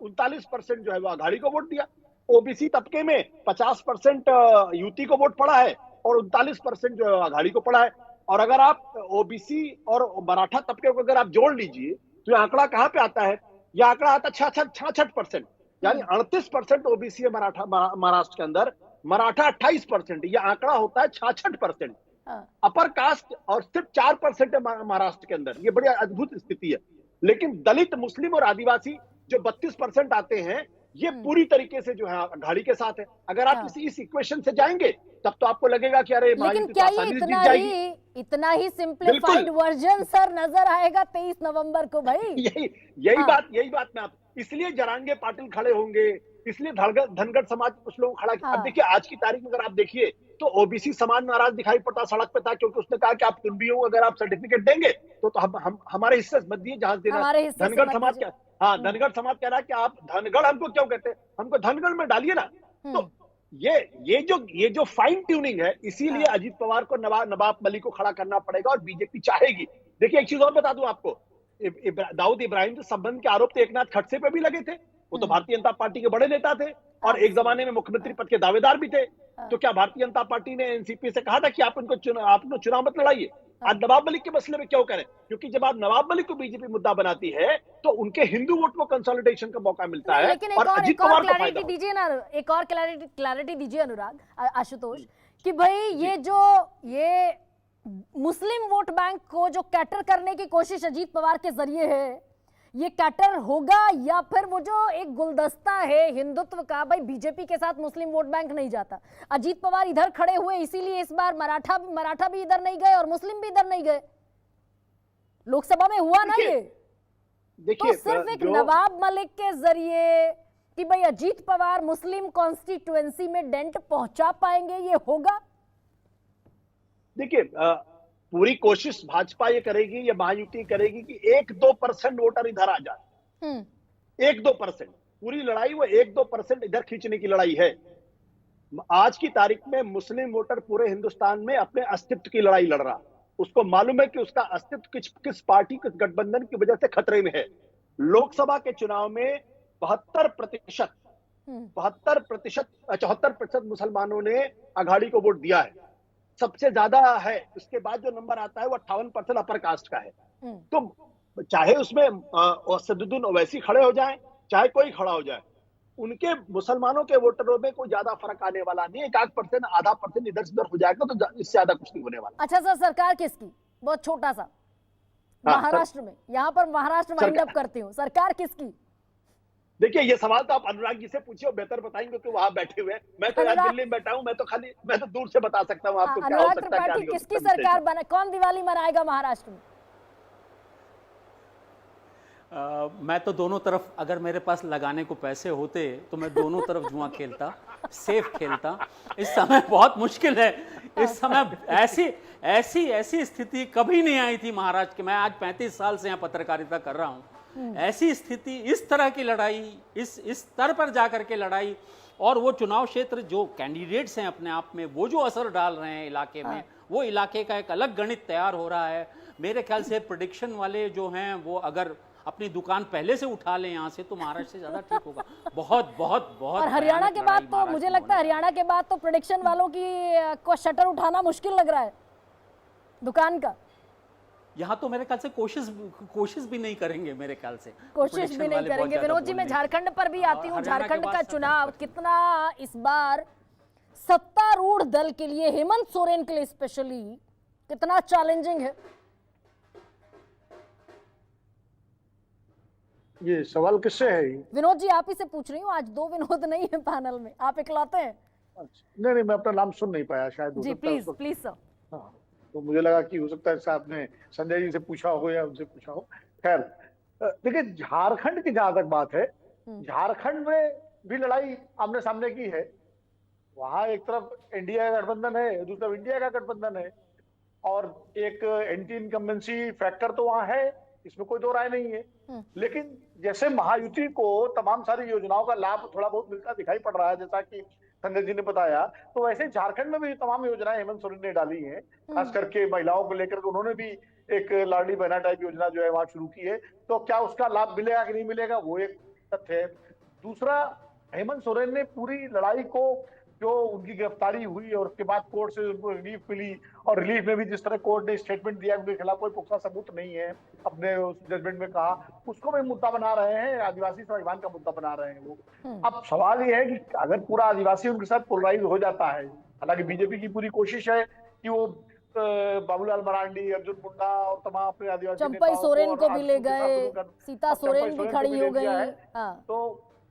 39% जो है वो अघाड़ी को वोट दिया। ओबीसी तबके में 50% युति को वोट पड़ा है और 39% जो है अघाड़ी को पड़ा है। और अगर आप ओबीसी और मराठा तबके को अगर आप जोड़ लीजिए तो यह आंकड़ा कहां पे आता है? यह आंकड़ा आता है 66%, यानी 38% ओबीसी है मराठा महाराष्ट्र के अंदर, मराठा 28%, यह आंकड़ा होता है 66%। अपर कास्ट और सिर्फ 4% है महाराष्ट्र के अंदर। ये बड़ी अद्भुत स्थिति है। लेकिन दलित, मुस्लिम और आदिवासी जो 32% आते हैं, ये पूरी तरीके से जो है अघाड़ी के साथ है। अगर आप इस इक्वेशन से जाएंगे तब तो आपको लगेगा कि अरे लेकिन क्या ये इतना ही सिंप्लीफाइड वर्जन सर नजर आएगा 23 नवंबर को भाई? यही बात मैं आप, इसलिए जरांगे पाटिल खड़े होंगे, इसलिए धनगर समाज कुछ लोग खड़ा किया। अब देखिए आज की तारीख में अगर आप देखिए तो ओबीसी समाज नाराज दिखाई पड़ता सड़क पे था, क्योंकि उसने कहा कि आप कुंभी हो, अगर आप सर्टिफिकेट देंगे तो हम हमारे हिस्से मत दिए जहां देना। धनगर समाज क्या, हाँ धनगर समाज कह रहा है कि आप धनगढ़ हमको क्यों कहते हैं, हमको धनगढ़ में डालिए ना। तो ये जो फाइन ट्यूनिंग है, इसीलिए अजीत पवार को नवाब मलिक को खड़ा करना पड़ेगा और बीजेपी चाहेगी। देखिए एक चीज और बता दूं आपको, दाऊद इब्राहिम से संबंध के आरोप तो एकनाथ खड़से पे भी लगे थे। वो तो भारतीय जनता पार्टी के बड़े नेता थे और एक जमाने में मुख्यमंत्री पद के दावेदार भी थे। तो क्या भारतीय जनता पार्टी ने एनसीपी से कहा था कि आप इनको चुनाव मत लड़ाइए? आज नवाब मलिक के मसले में क्यों करें? क्योंकि जब आप नवाब मलिक को बीजेपी मुद्दा बनाती है तो उनके हिंदू वोट को कंसोलिडेशन का मौका मिलता है। लेकिन और अजीत पवार को क्लैरिटी दीजिए ना, एक और क्लैरिटी दीजिए अनुराग, आशुतोष, कि भाई ये मुस्लिम वोट बैंक को जो कैटर करने की कोशिश अजीत पवार के जरिए है, ये कैटर होगा या फिर वो जो एक गुलदस्ता है हिंदुत्व का, भाई बीजेपी के साथ मुस्लिम वोट बैंक नहीं जाता। अजीत पवार इधर खड़े हुए इसीलिए इस बार मराठा भी इधर नहीं गए और मुस्लिम भी इधर नहीं गए। लोकसभा में हुआ ना ये, तो सिर्फ एक नवाब मलिक के जरिए कि भाई अजीत पवार मुस्लिम कॉन्स्टिट्यूएंसी में डेंट पहुंचा पाएंगे, ये होगा? देखिए पूरी कोशिश भाजपा ये करेगी, ये महायुति करेगी कि 1-2% वोटर इधर आ जाए। 1-2%, पूरी लड़ाई वो 1-2% इधर खींचने की लड़ाई है। आज की तारीख में मुस्लिम वोटर पूरे हिंदुस्तान में अपने अस्तित्व की लड़ाई लड़ रहा। उसको मालूम है कि उसका अस्तित्व किस पार्टी, किस गठबंधन की वजह से खतरे में है। लोकसभा के चुनाव में 74% मुसलमानों ने अघाड़ी को वोट दिया है, सबसे ज्यादा है। उसके बाद जो नंबर आता है वो 58% अपर कास्ट का है। तो चाहे उसमें असदुद्दीन ओवैसी खड़े हो जाए, चाहे कोई खड़ा हो जाए, उनके मुसलमानों के वोटरों में कोई ज्यादा फर्क आने वाला नहीं है। 1% आधा % इधर से उधर हो जाएगा तो इससे ज्यादा कुछ नहीं होने वाला। अच्छा सर, सरकार किसकी? बहुत छोटा सा महाराष्ट्र में, यहाँ पर महाराष्ट्र वाइंड अप करती हूँ, सरकार किसकी? देखिए ये सवाल तो आप अनुराग जी से पूछिए, बेहतर बताएंगे कि वहां बैठे हुए हैं। मैं तो आज दिल्ली में बैठा हूं, मैं तो दूर से बता सकता हूं आपको क्या हो सकता है, क्या नहीं हो सकता। किसकी सरकार बने, कौन दिवाली मनाएगा महाराष्ट्र में? मैं तो दोनों तरफ, अगर मेरे पास लगाने को पैसे होते तो मैं दोनों तरफ जुआ खेलता, सेफ खेलता। इस समय बहुत मुश्किल है। इस समय ऐसी स्थिति कभी नहीं आई थी महाराष्ट्र के। मैं आज 35 साल से यहाँ पत्रकारिता कर रहा हूँ। ऐसी स्थिति, इस तरह की लड़ाई, इस स्तर पर जाकर के लड़ाई, और वो चुनाव क्षेत्र जो कैंडिडेट्स हैं अपने आप में वो जो असर डाल रहे हैं इलाके में, वो इलाके का एक अलग गणित तैयार हो रहा है। मेरे ख्याल से प्रेडिक्शन वाले जो हैं वो अगर अपनी दुकान पहले से उठा लें यहाँ से तो महाराष्ट्र से ज्यादा ठीक होगा। बहुत बहुत बहुत। और हरियाणा के बाद तो मुझे लगता है हरियाणा के बाद तो प्रेडिक्शन वालों की को शटर उठाना मुश्किल लग रहा है दुकान का। यहाँ तो मेरे ख्याल से कोशिश भी नहीं करेंगे, मेरे ख्याल से कोशिश भी नहीं करेंगे। विनोद जी, मैं झारखंड पर भी आती हूँ। झारखंड का चुनाव कितना इस बार सत्तारूढ़ दल के लिए, हेमंत सोरेन के लिए स्पेशली कितना चैलेंजिंग है? ये सवाल किससे है? विनोद जी, आप ही से पूछ रही हूँ। आज 2 विनोद नहीं है पैनल में, आप इकलौते हैं। नहीं, मैं अपना नाम सुन नहीं पाया शायद। जी प्लीज सर। हाँ, तो मुझे लगा कि हो सकता है साहब ने संजय जी से पूछा हो या उनसे पूछा हो। खैर देखिए, झारखंड की जहां तक बात है, झारखंड में भी लड़ाई आमने सामने की है। वहां एक तरफ इंडिया का गठबंधन है, दूसरी तरफ इंडिया का गठबंधन है, और एक एंटी इनकम्बेंसी फैक्टर तो वहां है। इसमें कोई दो राय नहीं है। लेकिन जैसे महायुति को तमाम सारी योजनाओं का लाभ थोड़ा बहुत मिलता दिखाई पड़ रहा है, जैसा कि संजय जी ने बताया, तो वैसे झारखंड में भी तमाम योजनाएं हेमंत सोरेन ने डाली हैं, खास करके महिलाओं को लेकर के उन्होंने भी एक लाडली बहना टाइप योजना जो है वहां शुरू की है। तो क्या उसका लाभ मिलेगा कि नहीं मिलेगा, वो एक तथ्य है। दूसरा, हेमंत सोरेन ने पूरी लड़ाई को, जो उनकी गिरफ्तारी हुई और उसके बाद कोर्ट से उनको रिलीफ मिली, और रिलीफ में भी जिस तरह कोर्ट ने स्टेटमेंट दिया, उनके खिलाफ कोई पुख्ता सबूत नहीं है, अपने उस जजमेंट में कहा, उसको भी मुद्दा बना रहे हैं, आदिवासी स्वाभिमान का मुद्दा बना रहे हैं वो। अब सवाल ये है कि अगर पूरा आदिवासी उनके साथ पोलराइज हो जाता है, हालांकि बीजेपी की पूरी कोशिश है कि वो बाबूलाल मरांडी, अर्जुन मुंडा और तमाम अपने आदिवासी चंपई सोरेन को भी ले गए, सीता सोरेन भी खड़ी हो गई, तो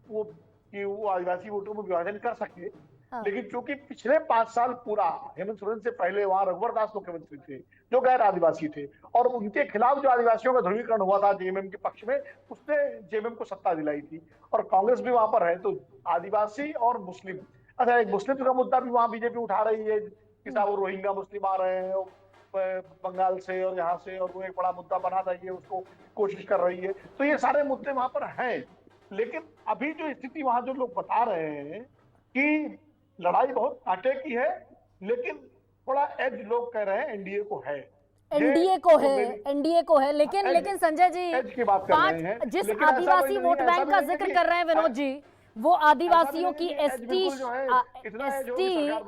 वो आदिवासी वोटों में विभाजन कर सके। लेकिन चूंकि पिछले 5 साल पूरा हेमंत सोरेन से पहले वहां रघुवर दास मुख्यमंत्री थे जो गैर आदिवासी थे, और उनके खिलाफ जो आदिवासियों का ध्रुवीकरण हुआ था जेएमएम के पक्ष में, उसने जेएमएम को सत्ता दिलाई थी, और कांग्रेस भी वहां पर है। तो आदिवासी और मुस्लिम, अच्छा एक मुस्लिम का मुद्दा भी वहां बीजेपी उठा रही है कि साहब वो रोहिंग्या मुस्लिम आ रहे हैं बंगाल से और यहाँ से, और वो एक बड़ा मुद्दा बना रही है, उसको कोशिश कर रही है। तो ये सारे मुद्दे वहां पर हैं। लेकिन अभी जो स्थिति वहां जो लोग बता रहे हैं कि लड़ाई बहुत कांटे की है, लेकिन थोड़ा एज लोग कह रहे हैं एनडीए को है, एनडीए को है। लेकिन संजय जी, की बात कर रहे हैं, जिस आदिवासी वोट बैंक का जिक्र कर रहे हैं विनोद जी, वो आदिवासियों की एसटी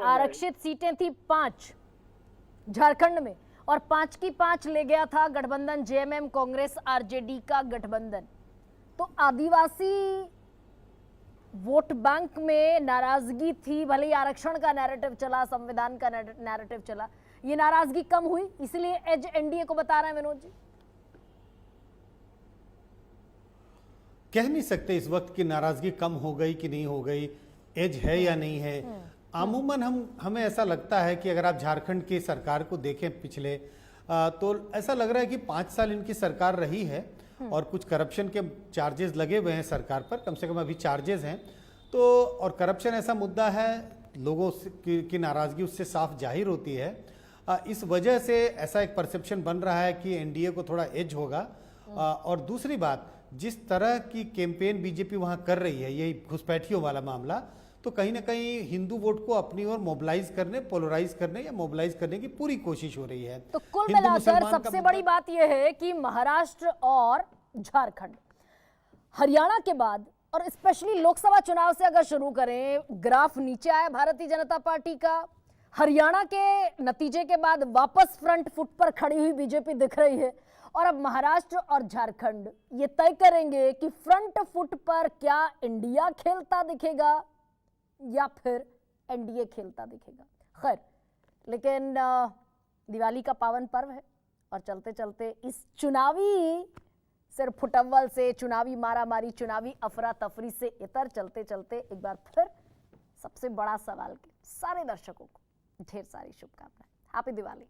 आरक्षित सीटें थी 5 झारखंड में, और 5 की 5 ले गया था गठबंधन जेएमएम कांग्रेस आरजेडी का गठबंधन। तो आदिवासी वोट बैंक में नाराजगी थी, भले ही आरक्षण का नैरेटिव चला, संविधान का नैरेटिव चला, ये नाराजगी कम हुई, इसलिए एज एनडीए को बता रहे हैं विनोद जी। कह नहीं सकते इस वक्त की नाराजगी कम हो गई कि नहीं हो गई, एज है या नहीं है। अमूमन हमें ऐसा लगता है कि अगर आप झारखंड की सरकार को देखें पिछले, तो ऐसा लग रहा है कि 5 साल इनकी सरकार रही है और कुछ करप्शन के चार्जेस लगे हुए हैं सरकार पर, कम से कम अभी चार्जेस हैं। तो और करप्शन ऐसा मुद्दा है, लोगों की नाराजगी उससे साफ जाहिर होती है। इस वजह से ऐसा एक परसेप्शन बन रहा है कि एनडीए को थोड़ा एज होगा। और दूसरी बात, जिस तरह की कैंपेन बीजेपी वहां कर रही है, यही घुसपैठियों वाला मामला, तो कहीं ना कहीं हिंदू वोट को अपनी ओर मोबिलाइज करने, पोलराइज करने या मोबिलाइज करने की पूरी कोशिश हो रही है। तो कुल मिलाकर सबसे बड़ी बात यह है कि महाराष्ट्र और झारखंड, हरियाणा के बाद, और स्पेशली लोकसभा चुनाव से अगर शुरू करें, ग्राफ नीचे आया भारतीय जनता पार्टी का। हरियाणा के नतीजे के बाद वापस फ्रंट फुट पर खड़ी हुई बीजेपी दिख रही है, और अब महाराष्ट्र और झारखंड ये तय करेंगे कि फ्रंट फुट पर क्या इंडिया खेलता दिखेगा या फिर एनडीए खेलता दिखेगा। खैर, लेकिन दिवाली का पावन पर्व है, और चलते चलते इस चुनावी सिर्फ फुटअव्वल से, चुनावी मारामारी, चुनावी अफरा तफरी से इतर चलते चलते एक बार फिर सबसे बड़ा सवाल के सारे दर्शकों को ढेर सारी शुभकामनाएं। हैप्पी दिवाली।